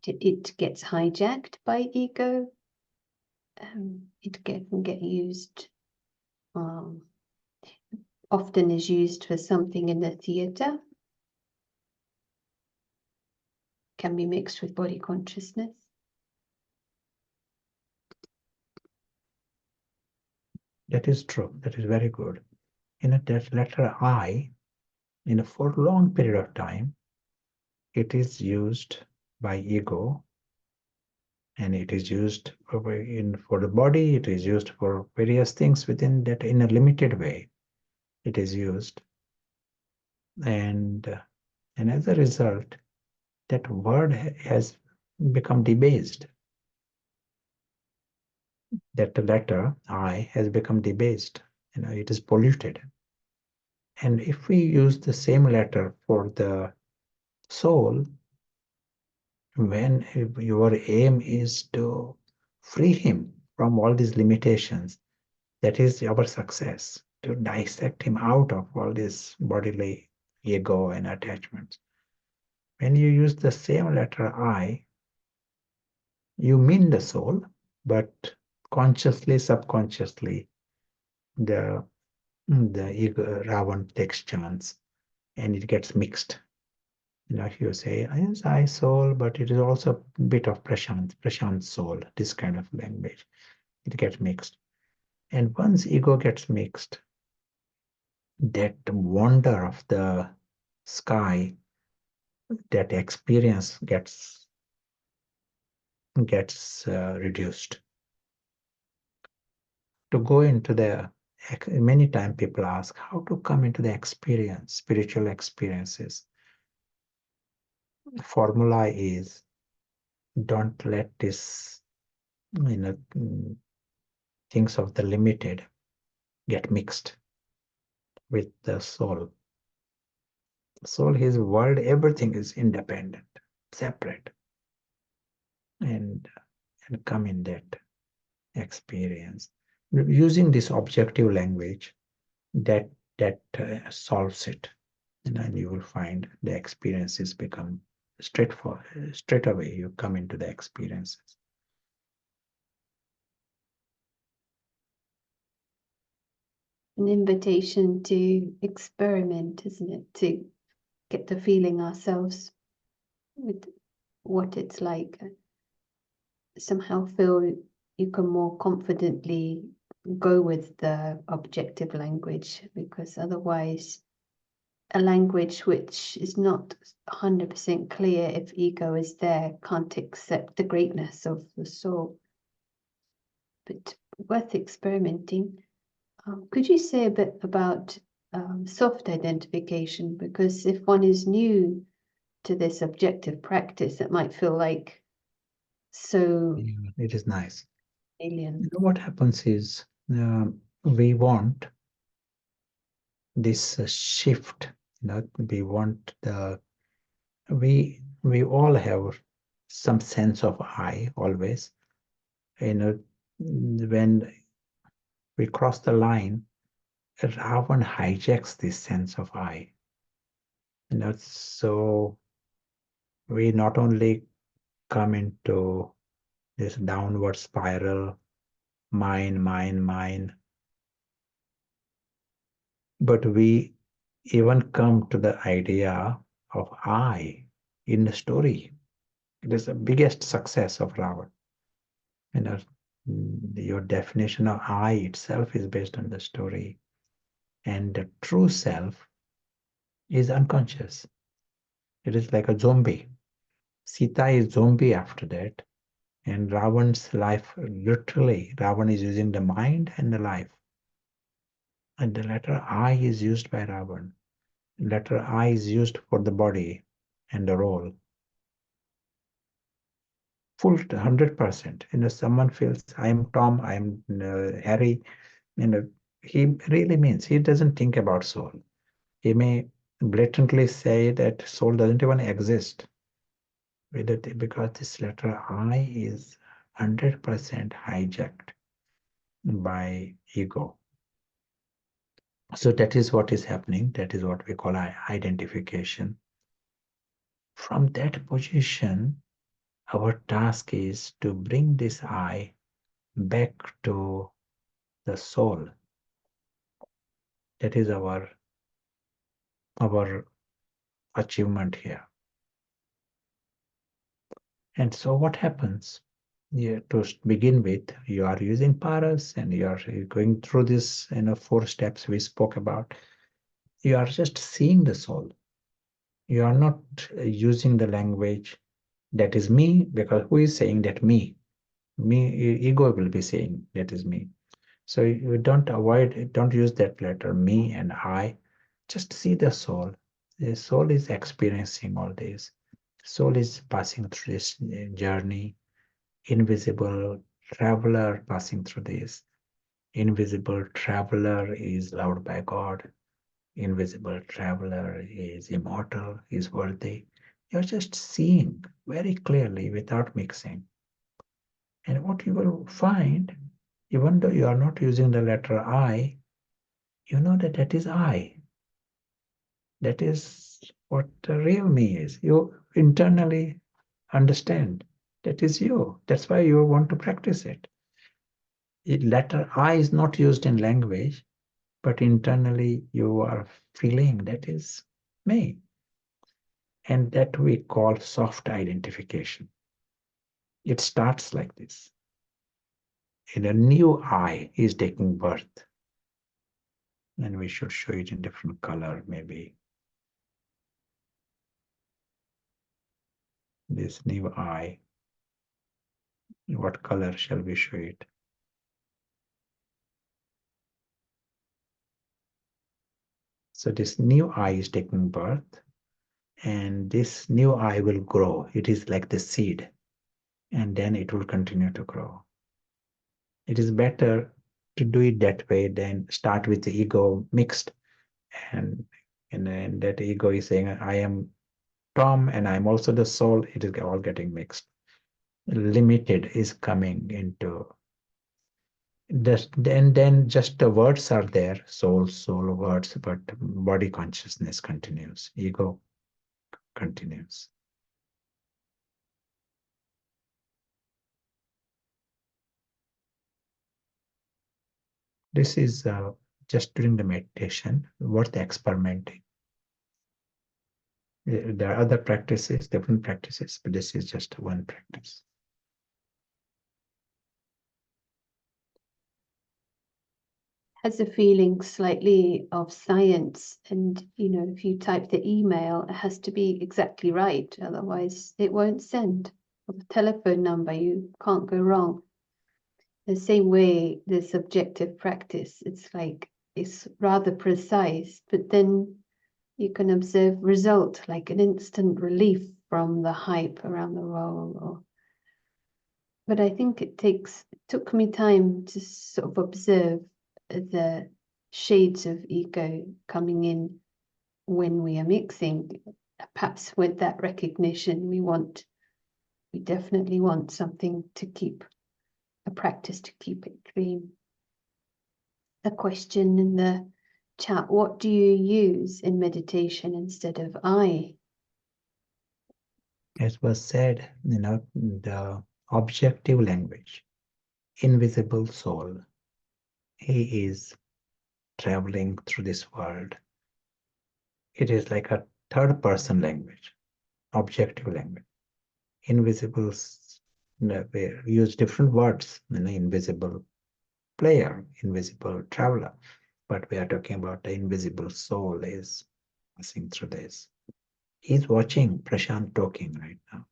S1: It gets hijacked by ego. It can get used, often is used for something in the theatre. Can be mixed with body consciousness.
S3: That is true. That is very good. That letter I, for a long period of time, it is used by ego, and it is used for the body. It is used for various things within that, in a limited way. It is used, and as a result, that word has become debased. That letter I has become debased. It is polluted. And if we use the same letter for the soul, when your aim is to free him from all these limitations, that is our success, to dissect him out of all this bodily ego and attachments. When you use the same letter I, you mean the soul, but consciously, subconsciously, the ego Ravan takes chance and it gets mixed. You say, yes, I soul, but it is also a bit of Prashant soul, this kind of language. It gets mixed. And once ego gets mixed, that wonder of the sky, that experience gets reduced. To go into many times people ask how to come into the experience, spiritual experiences. The formula is, don't let this things of the limited get mixed with the soul. Soul, his world, everything is independent, separate, and come in that experience using this objective language that solves it, and you will find the experiences become straightforward. Straight away you come into the experiences.
S1: An invitation to experiment, isn't it? To get the feeling ourselves with what it's like. somehow feel you can more confidently go with the objective language, because otherwise a language which is not 100% clear if ego is there can't accept the greatness of the soul. But worth experimenting. Could you say a bit about soft identification? Because if one is new to this objective practice, it might feel like so
S3: Yeah, it is nice.
S1: alien.
S3: What happens is we want this shift. We want we all have some sense of I always. When we cross the line, Ravan hijacks this sense of I. So we not only come into this downward spiral, mine, but we even come to the idea of I in the story. It is the biggest success of Ravan. You know, your definition of I itself is based on the story, and the true self is unconscious. It is like a zombie. Sita is zombie after that, and Ravan's life, literally, Ravan is using the mind and the life. And the letter I is used by Ravan. Letter I is used for the body and the role. Full 100%. Someone feels I am Tom, I am Harry. He really means he doesn't think about soul. He may blatantly say that soul doesn't even exist because this letter I is 100% hijacked by ego. So that is what is happening. That is what we call identification. From that position, our task is to bring this I back to the soul. That is our achievement here. And so what happens? To begin with, you are using paras and you are going through this 4 steps we spoke about. You are just seeing the soul. You are not using the language that is me, because who is saying that me? Ego will be saying that is me. So you don't use that letter me and I. Just see the soul. The soul is experiencing all this. Soul is passing through this journey. Invisible traveler passing through this. Invisible traveler is loved by God. Invisible traveler is immortal, is worthy. You're just seeing very clearly without mixing. And what you will find, even though you are not using the letter I, you know that that is I. That is what the real me is. You internally understand that is you. That's why you want to practice it. Letter I is not used in language, but internally you are feeling that is me. And that we call soft identification. It starts like this. And a new I is taking birth. And we should show it in different color, maybe. This new I. What color shall we show it? So this new I is taking birth, and this new I will grow. It is like the seed, and then it will continue to grow. It is better to do it that way than start with the ego mixed, and that ego is saying, I am Tom and I'm also the soul. It is all getting mixed. Limited is coming into this, and then just the words are there, soul words, but body consciousness continues, ego continues. This is just during the meditation, worth experimenting. There are other practices, different practices, but this is just one practice.
S1: has a feeling slightly of science, and if you type the email, it has to be exactly right, otherwise it won't send. Or the telephone number, you can't go wrong. The same way, the subjective practice, it's rather precise, but then you can observe result, like an instant relief from the hype around the role. But I think it took me time to sort of observe the shades of ego coming in when we are mixing. Perhaps with that recognition, we definitely want something to keep, a practice to keep it clean. A question in the chat: what do you use in meditation instead of I?
S3: As was said, the objective language, invisible soul. He is traveling through this world. It is like a third person language, objective language. Invisible, we use different words, invisible player, invisible traveler, but we are talking about the invisible soul is passing through this. He's watching Prashant talking right now.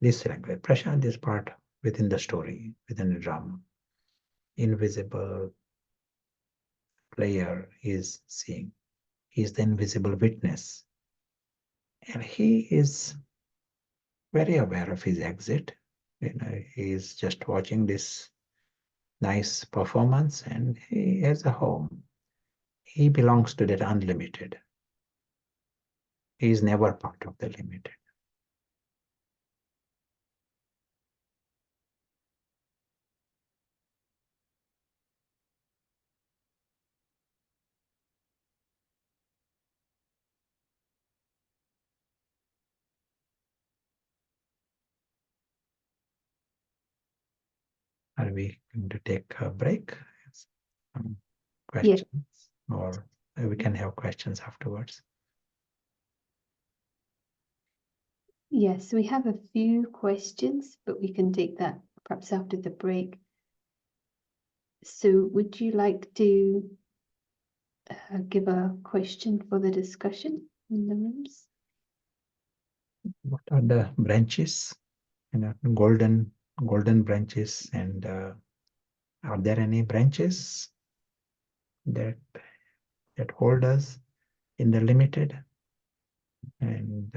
S3: This language, Prashant is part within the story, within the drama. Invisible player is seeing. He is the invisible witness. And he is very aware of his exit. He is just watching this nice performance and he has a home. He belongs to that unlimited. He is never part of the limited. Are we going to take a break? Questions? Yeah. Or we can have questions afterwards.
S1: Yes, we have a few questions, but we can take that perhaps after the break. So would you like to give a question for the discussion in the rooms?
S3: What are the branches? Golden branches, and are there any branches that hold us in the limited? And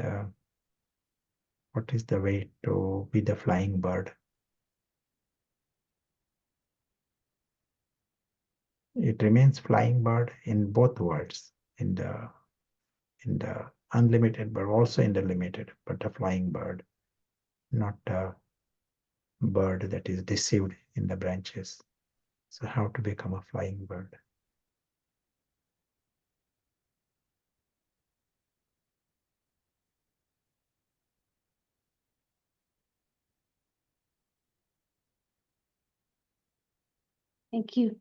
S3: what is the way to be the flying bird? It remains flying bird in both worlds, in the unlimited, but also in the limited, but a flying bird, not a bird that is deceived in the branches. So how to become a flying bird?
S1: Thank you.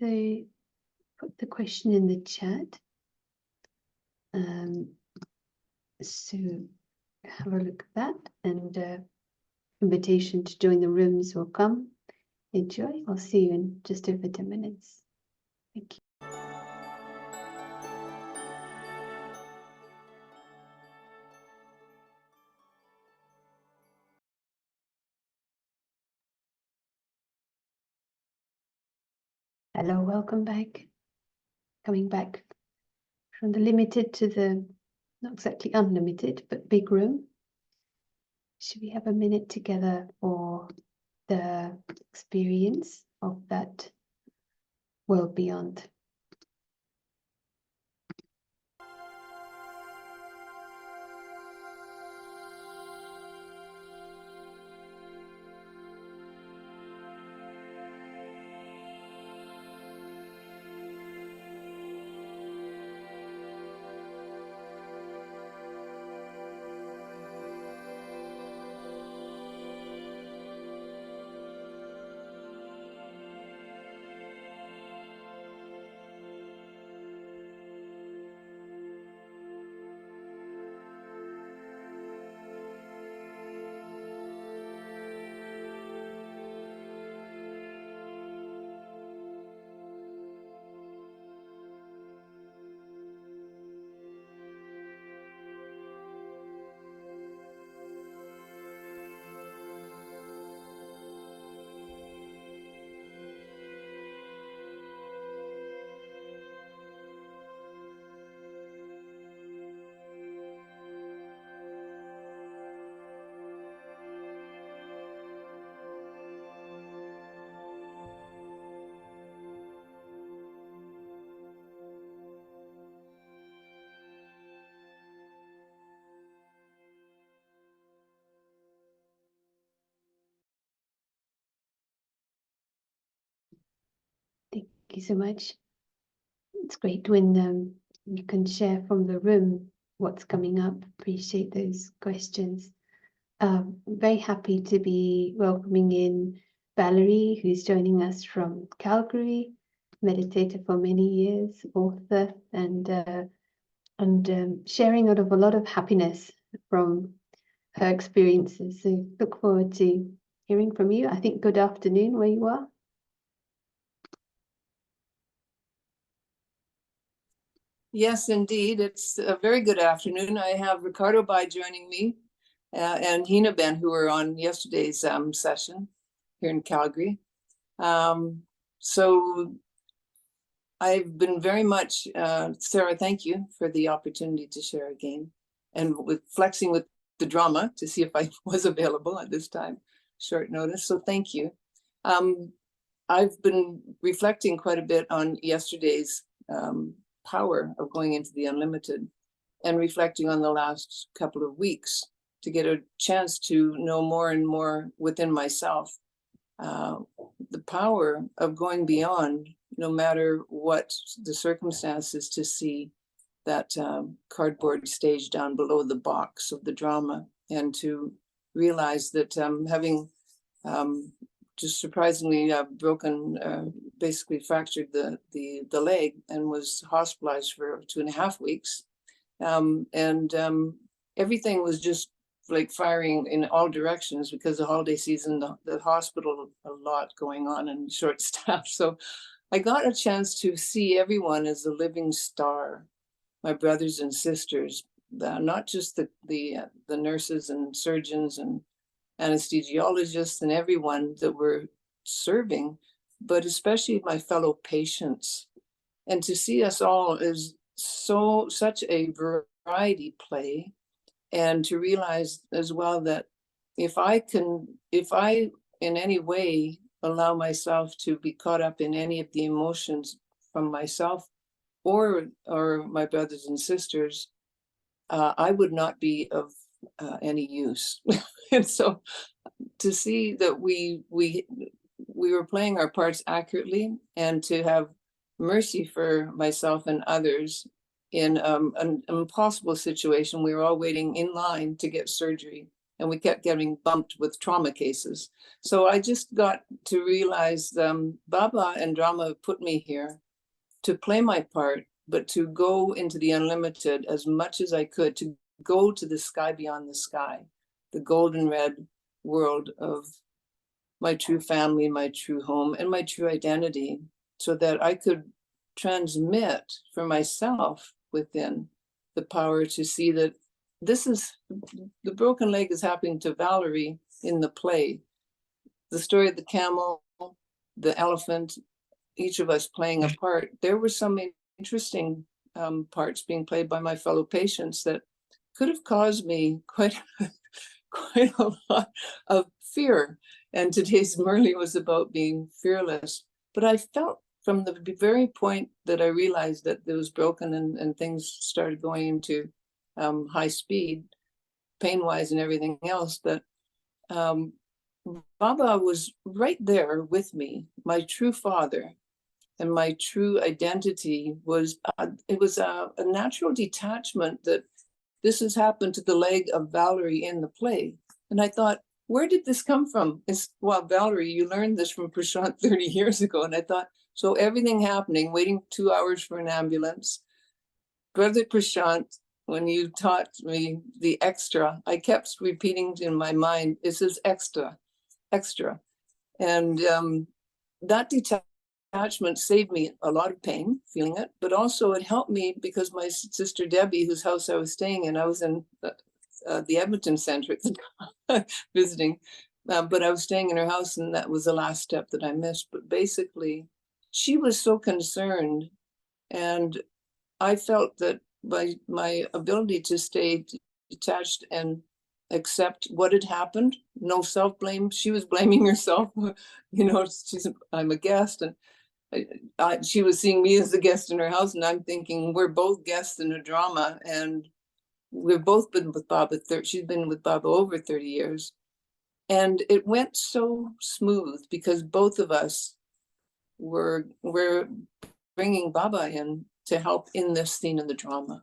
S1: So put the question in the chat. So have a look at that, and invitation to join the rooms will come. Enjoy. I'll see you in just over 10 minutes. Thank you. Hello, welcome back. Coming back from the limited to the not exactly unlimited, but big room. Should we have a minute together for the experience of that world beyond? Thank you so much. It's great when you can share from the room what's coming up. Appreciate those questions. Very happy to be welcoming in Valerie, who's joining us from Calgary, meditator for many years, author, and sharing out of a lot of happiness from her experiences. So look forward to hearing from you. I think good afternoon where you are.
S4: Yes, indeed. It's a very good afternoon. I have Ricardo Bai joining me and Hina Ben, who were on yesterday's session here in Calgary. So I've been very much, Sarah, thank you for the opportunity to share again, and with flexing with the drama to see if I was available at this time, short notice. So thank you. I've been reflecting quite a bit on yesterday's power of going into the unlimited, and reflecting on the last couple of weeks to get a chance to know more and more within myself the power of going beyond, no matter what the circumstances, to see that cardboard stage down below the box of the drama, and to realize that having just surprisingly broken, basically fractured the leg, and was hospitalized for 2.5 weeks. Everything was just like firing in all directions because the holiday season, the hospital, a lot going on and short staff. So I got a chance to see everyone as a living star, my brothers and sisters, not just the nurses and surgeons and anesthesiologists and everyone that were serving, but especially my fellow patients. And to see us all as such a variety play, and to realize as well that if I in any way allow myself to be caught up in any of the emotions from myself or my brothers and sisters, I would not be of any use. And so to see that we were playing our parts accurately, and to have mercy for myself and others in an impossible situation. We were all waiting in line to get surgery, and we kept getting bumped with trauma cases. So I just got to realize Baba and drama put me here to play my part, but to go into the unlimited as much as I could, to go to the sky beyond the sky, the golden red world of my true family, my true home, and my true identity, so that I could transmit for myself within the power to see that this is, the broken leg is happening to Valerie in the play. The story of the camel, the elephant, each of us playing a part. There were some interesting parts being played by my fellow patients that could have caused me quite a lot of fear. And today's Merle was about being fearless. But I felt from the very point that I realized that it was broken and things started going into high speed, pain-wise and everything else, that Baba was right there with me. My true father and my true identity was, it was a natural detachment that this has happened to the leg of Valerie in the play. And I thought, where did this come from? Well, Valerie, you learned this from Prashant 30 years ago. And I thought, so everything happening, waiting 2 hours for an ambulance. Brother Prashant, when you taught me the extra, I kept repeating in my mind, this is extra, extra. And that detachment saved me a lot of pain, feeling it, but also it helped me because my sister Debbie, whose house I was staying in, I was in the Edmonton Center at the time, visiting, but I was staying in her house, and that was the last step that I missed. But basically, she was so concerned, and I felt that by my ability to stay detached and accept what had happened, no self-blame. She was blaming herself. You know, I'm a guest, and she was seeing me as a guest in her house, and I'm thinking we're both guests in a drama, and we've both been with Baba. She's been with Baba over 30 years, and it went so smooth because both of us we're bringing Baba in to help in this scene in the drama.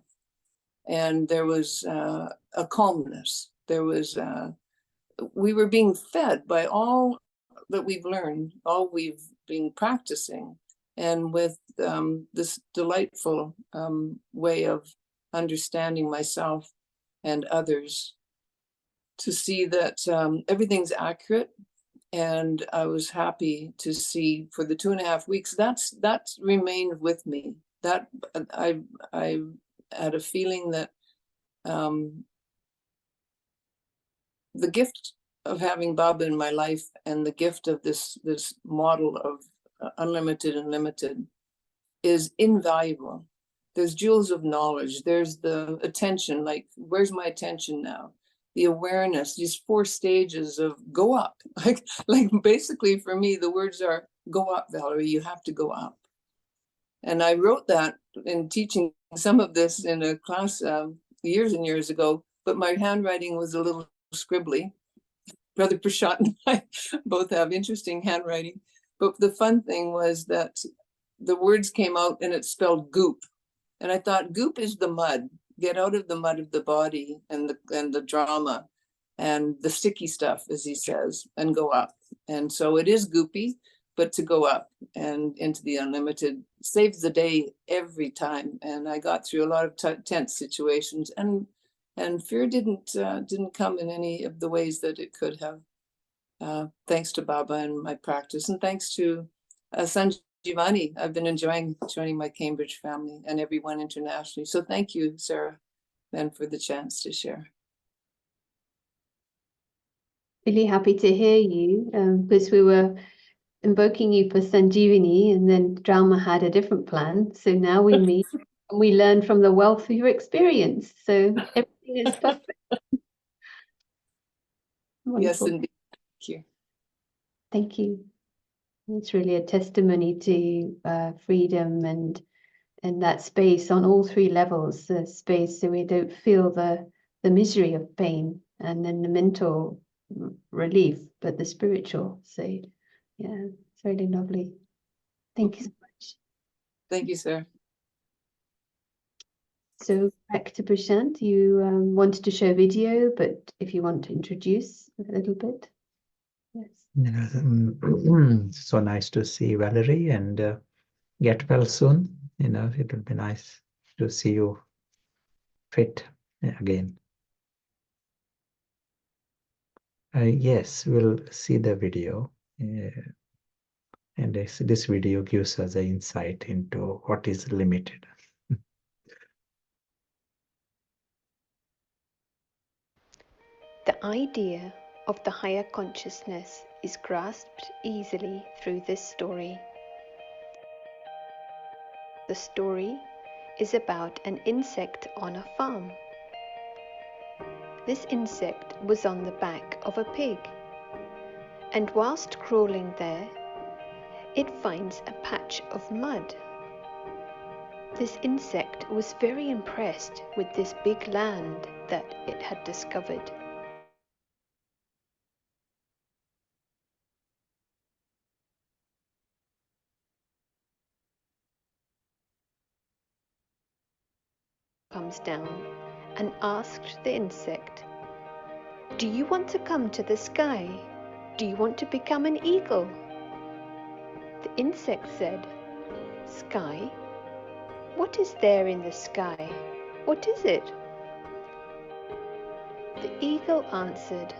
S4: And there was a calmness. There was, we were being fed by all that we've learned, all we've been practicing, and with this delightful way of understanding myself and others, to see that everything's accurate. And I was happy to see for the 2.5 weeks, that's remained with me. That I had a feeling that the gift of having Baba in my life and the gift of this model of unlimited and limited is invaluable. There's jewels of knowledge. There's the attention, like, where's my attention now? The awareness, these 4 stages of go up. Like basically for me, the words are go up, Valerie, you have to go up. And I wrote that in teaching some of this in a class years and years ago, but my handwriting was a little scribbly. Brother Prashant and I both have interesting handwriting. But the fun thing was that the words came out and it spelled goop. And I thought goop is the mud. Get out of the mud of the body and the drama and the sticky stuff, as he says, and go up. And so it is goopy, but to go up and into the unlimited saves the day every time. And I got through a lot of tense situations, and fear didn't come in any of the ways that it could have, thanks to Baba and my practice, and thanks to Sanjivani. I've been enjoying joining my Cambridge family and everyone internationally. So thank you, Sarah, and for the chance to share.
S1: Really happy to hear you, because we were invoking you for Sanjeevani, and then drama had a different plan. So now we meet and we learn from the wealth of your experience. So everything is perfect.
S4: Yes,
S1: Wonderful.
S4: indeed. Thank you.
S1: Thank you. It's really a testimony to freedom and that space on all 3 levels, the space so we don't feel the misery of pain, and then the mental relief, but the spiritual. So yeah, it's really lovely. Thank you so much.
S4: Thank you, Sarah.
S1: So back to Prashant, you wanted to show a video, but if you want to introduce a little bit. Yes.
S3: So nice to see Valerie, and get well soon. It will be nice to see you fit again. Yes, we'll see the video. And this video gives us an insight into what is limited.
S5: The idea of the higher consciousness is grasped easily through this story. The story is about an insect on a farm. This insect was on the back of a pig, and whilst crawling there, it finds a patch of mud. This insect was very impressed with this big land that it had discovered. Comes down and asked the insect, "Do you want to come to the sky? Do you want to become an eagle?" The insect said, "Sky? What is there in the sky? What is it?" The eagle answered,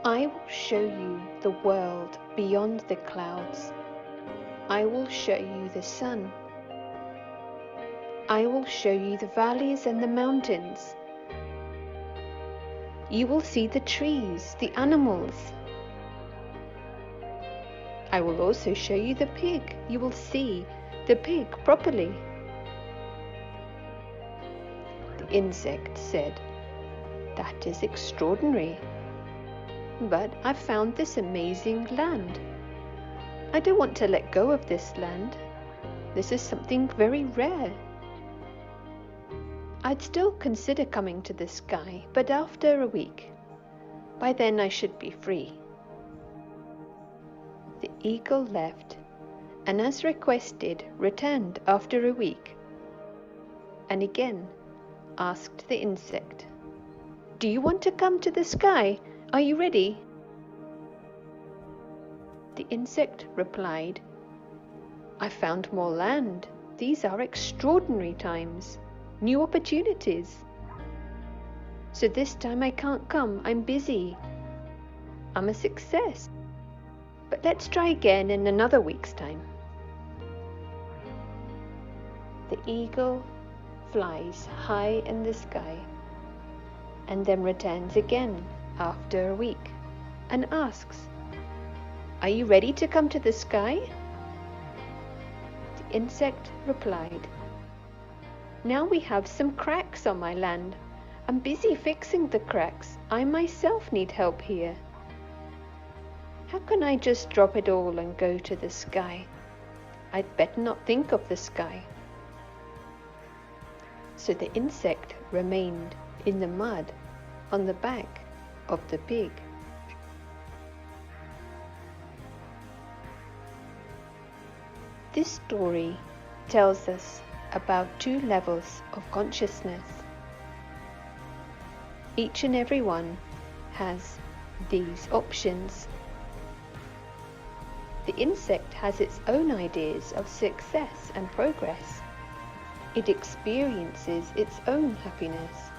S5: "I will show you the world beyond the clouds. I will show you the sun. I will show you the valleys and the mountains. You will see the trees, the animals. I will also show you the pig. You will see the pig properly." The insect said, "That is extraordinary. But I've found this amazing land. I don't want to let go of this land. This is something very rare. I'd still consider coming to the sky, but after a week. By then I should be free." The eagle left, and as requested returned after a week, and again asked the insect, "Do you want to come to the sky? Are you ready?" The insect replied, "I found more land. These are extraordinary times, new opportunities. So this time I can't come, I'm busy. I'm a success. But let's try again in another week's time." The eagle flies high in the sky and then returns again after a week and asks, "Are you ready to come to the sky?" The insect replied, "Now we have some cracks on my land. I'm busy fixing the cracks. I myself need help here. How can I just drop it all and go to the sky? I'd better not think of the sky." So the insect remained in the mud on the back of the pig. This story tells us about two levels of consciousness. Each and every one has these options. The insect has its own ideas of success and progress. It experiences its own happiness.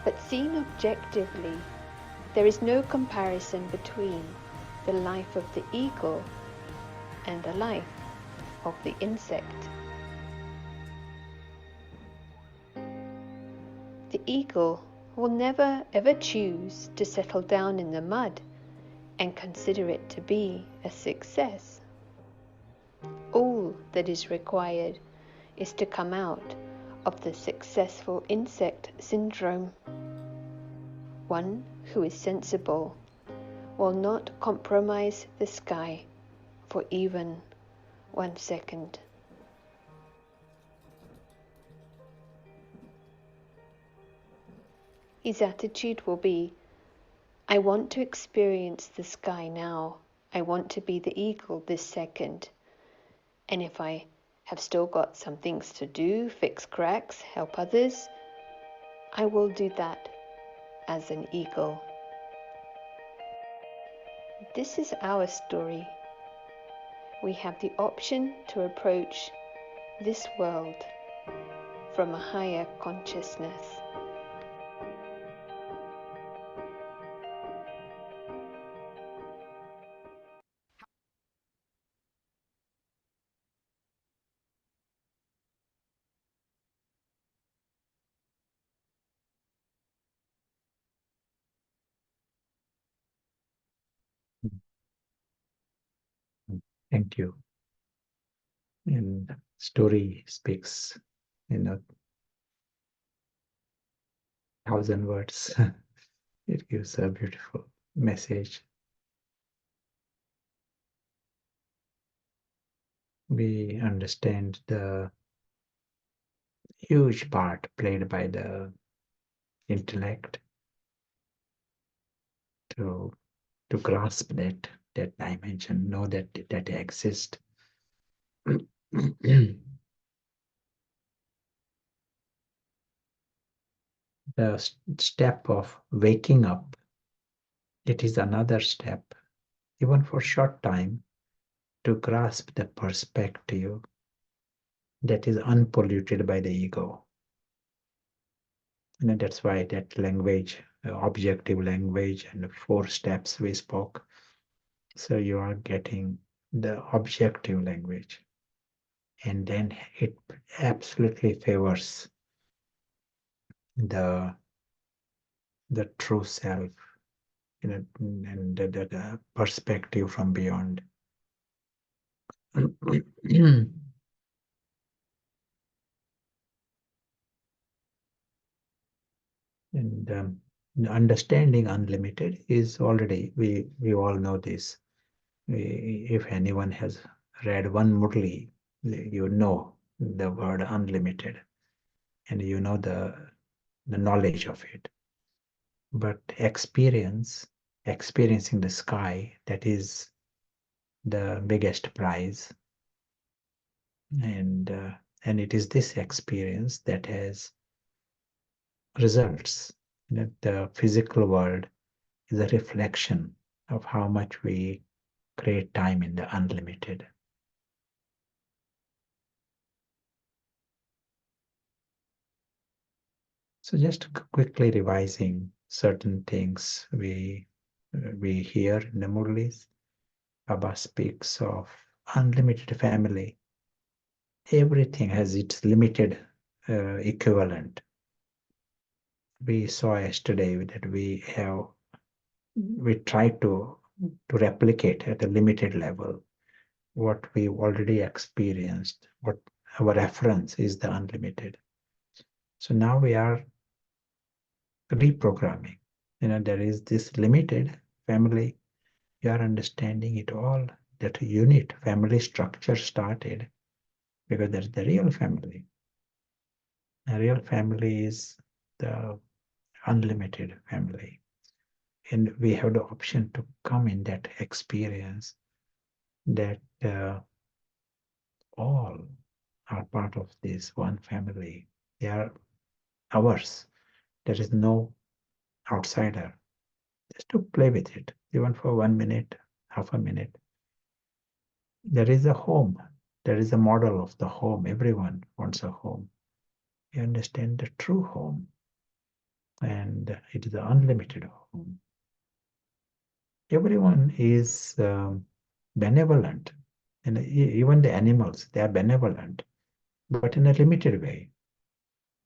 S5: But seen objectively, there is no comparison between the life of the eagle and the life of the insect. The eagle will never ever choose to settle down in the mud and consider it to be a success. All that is required is to come out of the successful insect syndrome. One who is sensible will not compromise the sky for even 1 second. His attitude will be, "I want to experience the sky now. I want to be the eagle this second. And if I have still got some things to do, fix cracks, help others, I will do that as an eagle." This is our story. We have the option to approach this world from a higher consciousness.
S3: Thank you. And story speaks, 1,000 words. It gives a beautiful message. We understand the huge part played by the intellect to grasp that dimension, know that exists. The step of waking up, it is another step, even for short time, to grasp the perspective that is unpolluted by the ego. That's why that language, objective language, and the 4 steps we spoke. So you are getting the objective language, and then it absolutely favors the true self, and the perspective from beyond. And understanding unlimited is already, we all know this. If anyone has read one Murli, you know the word unlimited, and you know the knowledge of it. But experiencing the sky, that is the biggest prize. And it is this experience that has results. The physical world is a reflection of how much we create time in the unlimited. So just quickly revising certain things we hear in the Murlis. Baba speaks of unlimited family. Everything has its limited equivalent. We saw yesterday that we try to replicate at a limited level what we've already experienced, what our reference is the unlimited. So now we are reprogramming. There is this limited family. You are understanding it all. That unit family structure started because there's the real family. A real family is the unlimited family. And we have the option to come in that experience that all are part of this one family. They are ours. There is no outsider. Just to play with it, even for 1 minute, half a minute. There is a home. There is a model of the home. Everyone wants a home. You understand the true home. And it is the unlimited home. Everyone is benevolent. And even the animals, they are benevolent, but in a limited way.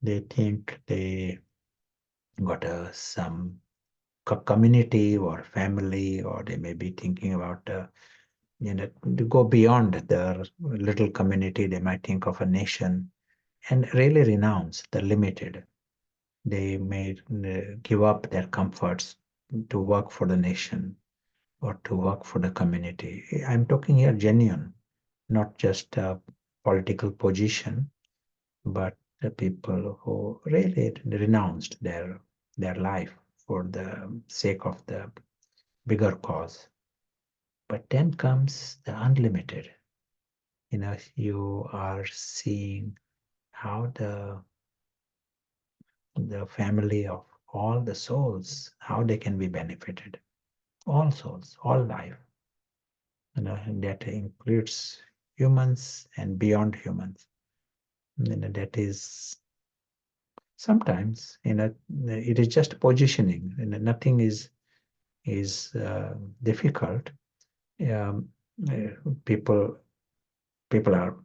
S3: They think they got some community or family, or they may be thinking about to go beyond their little community. They might think of a nation and really renounce the limited. They may give up their comforts to work for the nation or to work for the community. I'm talking here genuine, not just a political position, but the people who really renounced their life for the sake of the bigger cause. But then comes the unlimited. You are seeing how the family of all the souls, how they can be benefited. All souls, all life. And that includes humans and beyond humans. That is sometimes it is just positioning. Nothing is difficult. People are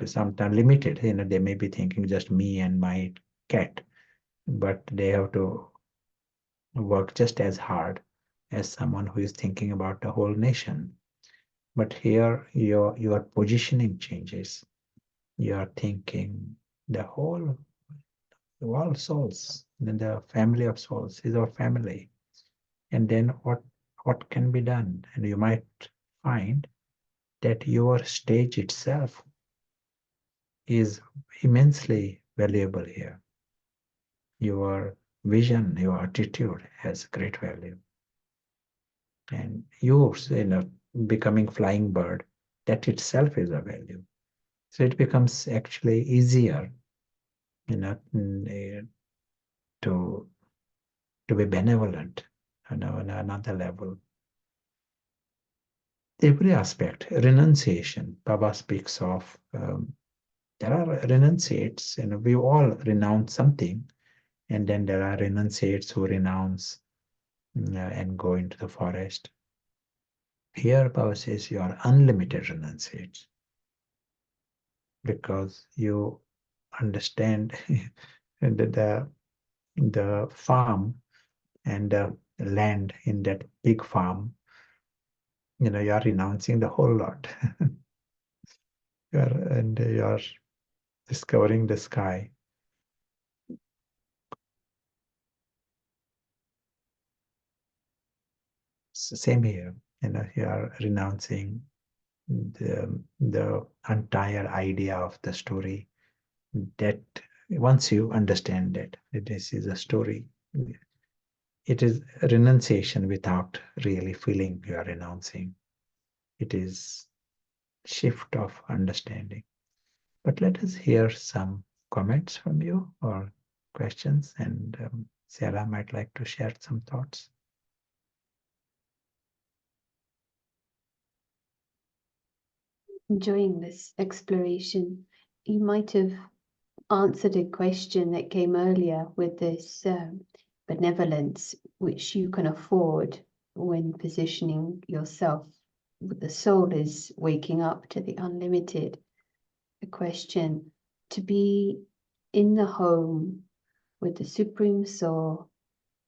S3: sometimes limited. They may be thinking just me and my cat, but they have to work just as hard as someone who is thinking about the whole nation. But here your positioning changes. You are thinking the whole all souls, then the family of souls is our family. And then what can be done? And you might find that your stage itself is immensely valuable here. Your vision, your attitude has great value. And yours, becoming flying bird, that itself is a value. So it becomes actually easier, to be benevolent on another level. Every aspect, renunciation, Baba speaks of. There are renunciates, we all renounce something, and then there are renunciates who renounce and go into the forest. Here, Baba says you are unlimited renunciates because you understand the farm and the land in that big farm. You are renouncing the whole lot. you are discovering the sky. Same here. You are renouncing the entire idea of the story. That once you understand that this is a story, it is renunciation without really feeling you are renouncing. it is shift of understanding. But let us hear some comments from you or questions, and Sarah might like to share some thoughts.
S1: Enjoying this exploration. You might have answered a question that came earlier with this benevolence, which you can afford when positioning yourself. The soul is waking up to the unlimited. The question to be in the home with the Supreme Soul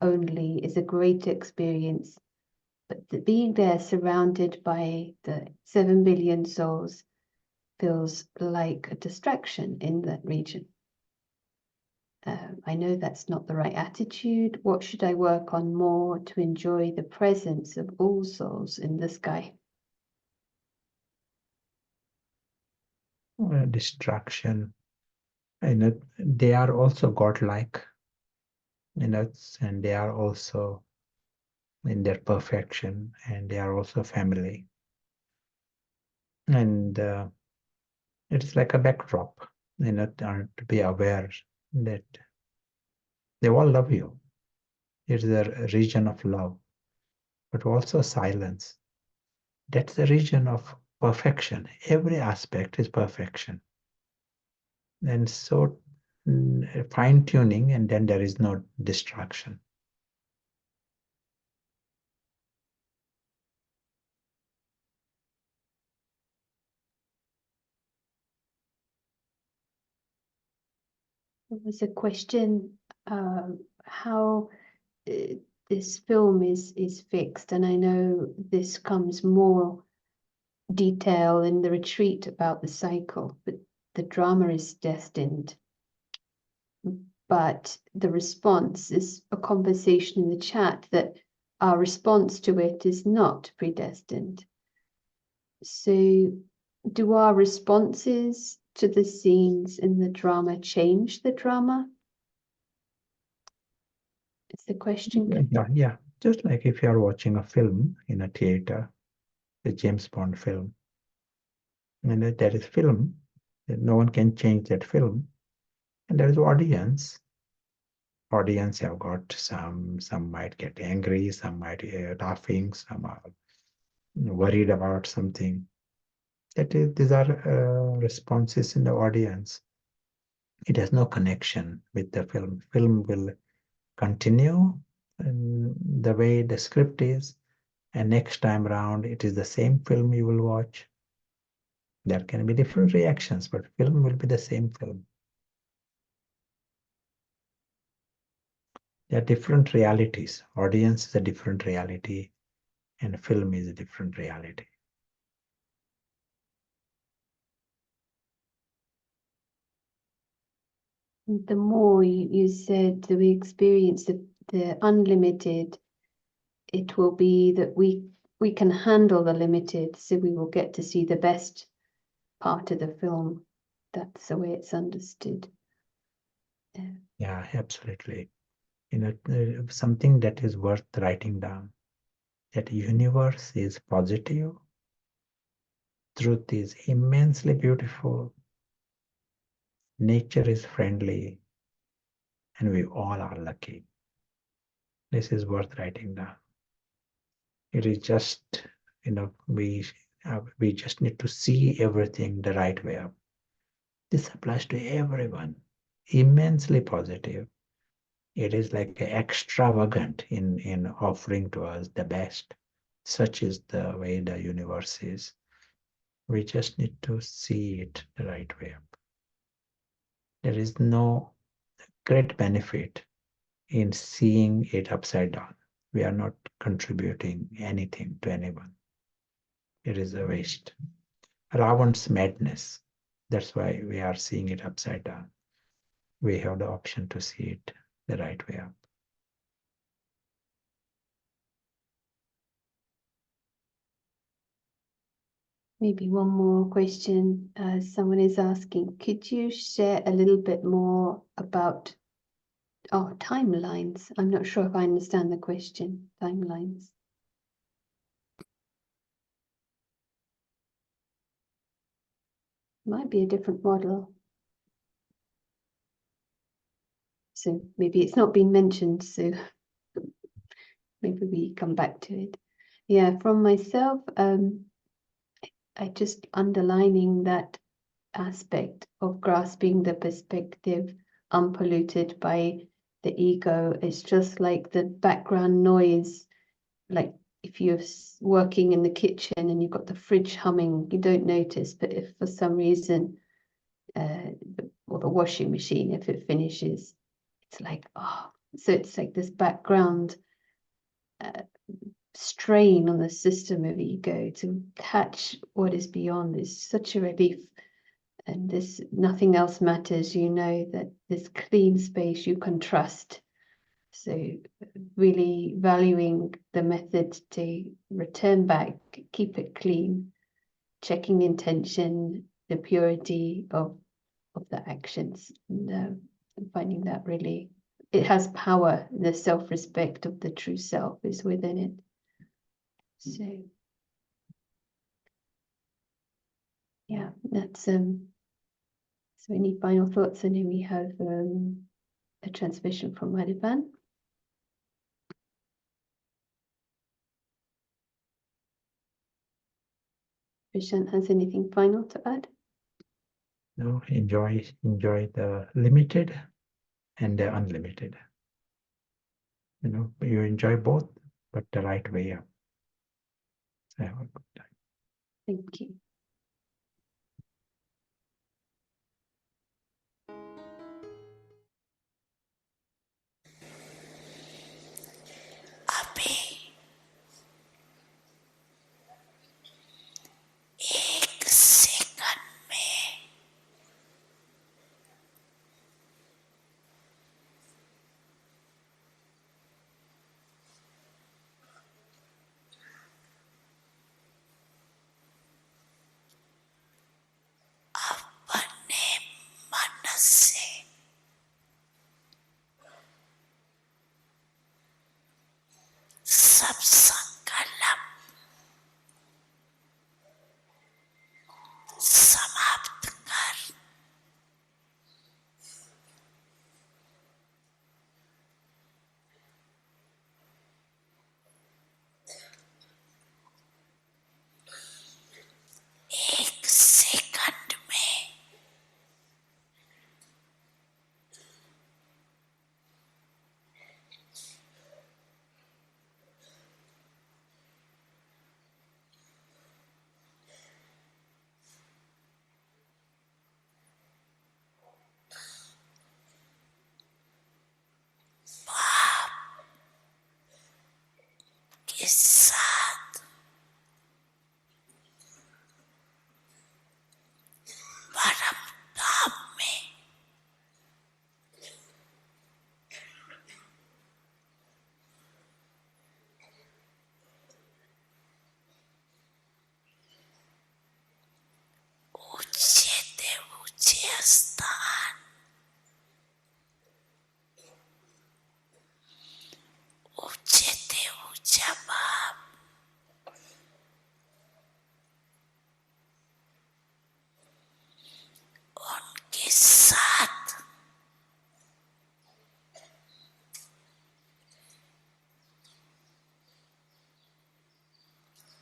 S1: only is a great experience. But being there surrounded by the 7 billion souls feels like a distraction in that region. I know that's not the right attitude. What should I work on more to enjoy the presence of all souls in the sky?
S3: Distraction. They are also godlike, and they are also in their perfection, and they are also family. And it's like a backdrop, to be aware that they all love you. It's a region of love, but also silence. That's the region of perfection. Every aspect is perfection. And so fine tuning, and then there is no distraction.
S1: There was a question how this film is fixed, and I know this comes more detail in the retreat about the cycle, but the drama is destined. But the response is a conversation in the chat that our response to it is not predestined. So do our responses to the scenes in the drama change the drama? Is the question.
S3: Yeah. Just like if you are watching a film in a theater, a James Bond film, and there is film, no one can change that film, and there is audience. Audience have got some might get angry, some might laughing, some are worried about something. These are responses in the audience. It has no connection with the film. Film will continue the way the script is, and next time around it is the same film you will watch. There can be different reactions, but film will be the same film. There are different realities. Audience is a different reality, and film is a different reality.
S1: The more you said that we experience the unlimited, it will be that we can handle the limited, so we will get to see the best part of the film. That's the way it's understood.
S3: Yeah, absolutely. Something that is worth writing down. That universe is positive. Truth is immensely beautiful. Nature is friendly, and we all are lucky. This is worth writing down. It is just, we just need to see everything the right way up. This applies to everyone. Immensely positive. It is like extravagant in offering to us the best. Such is the way the universe is. We just need to see it the right way up. There is no great benefit in seeing it upside down. We are not contributing anything to anyone. It is a waste. Ravan's madness. That's why we are seeing it upside down. We have the option to see it the right way up.
S1: Maybe one more question. Someone is asking, could you share a little bit more about timelines? I'm not sure if I understand the question. Timelines. Might be a different model. So maybe it's not been mentioned, so maybe we come back to it. Yeah, from myself, I just underlining that aspect of grasping the perspective unpolluted by the ego. It's just like the background noise, like if you're working in the kitchen and you've got the fridge humming, you don't notice, but if for some reason, or the washing machine, if it finishes, it's like, oh, so it's like this background strain on the system of ego to catch what is beyond is such a relief. And this, nothing else matters, you know, that this clean space you can trust. So really valuing the method to return back, keep it clean, checking the intention, the purity of the actions, and finding that really, it has power. The self-respect of the true self is within it. So yeah, that's so any final thoughts? And then we have a transmission from Madhavan. Prashant has anything final to add?
S3: No, enjoy the limited and the unlimited. You know, you enjoy both, but the right way up. Have a good time.
S1: Thank you.
S2: अभी एक second में अपने मन से सब संकल्प समाप्त कर एक सेकंड में भाव के साथ परम धाम में ऊंचे ते ऊंचे स्थान ऊंचे ते ऊंचा भाव उनके साथ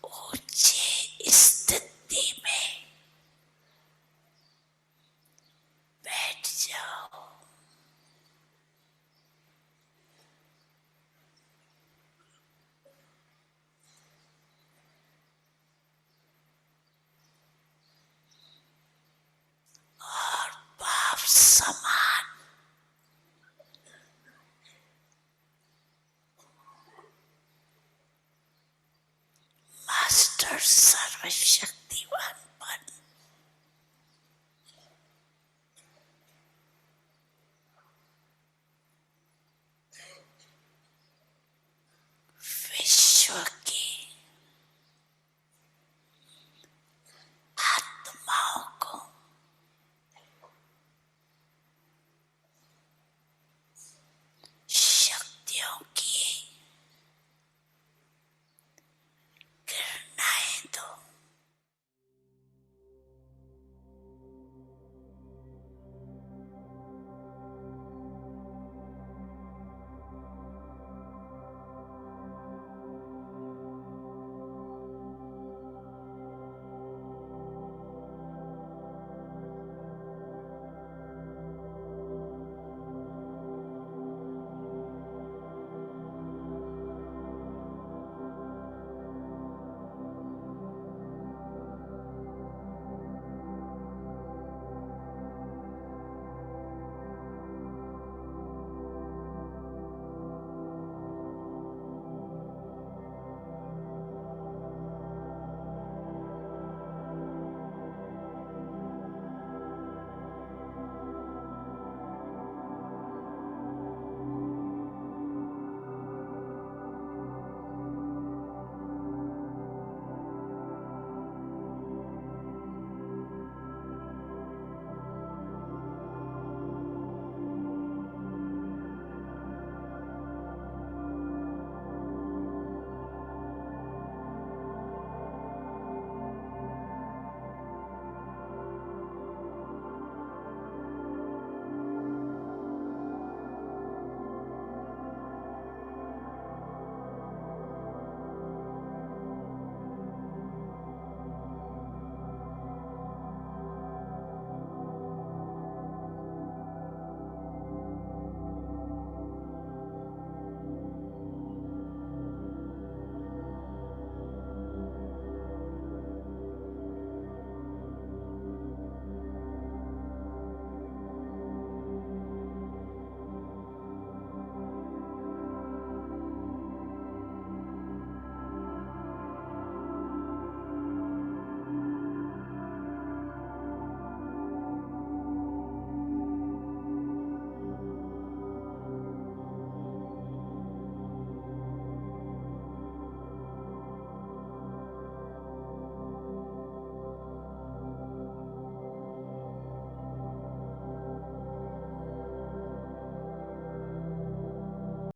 S2: ऊंचे स्थिति में बैठ जाओ और भाव समान मास्टर सर्वशक्तिमान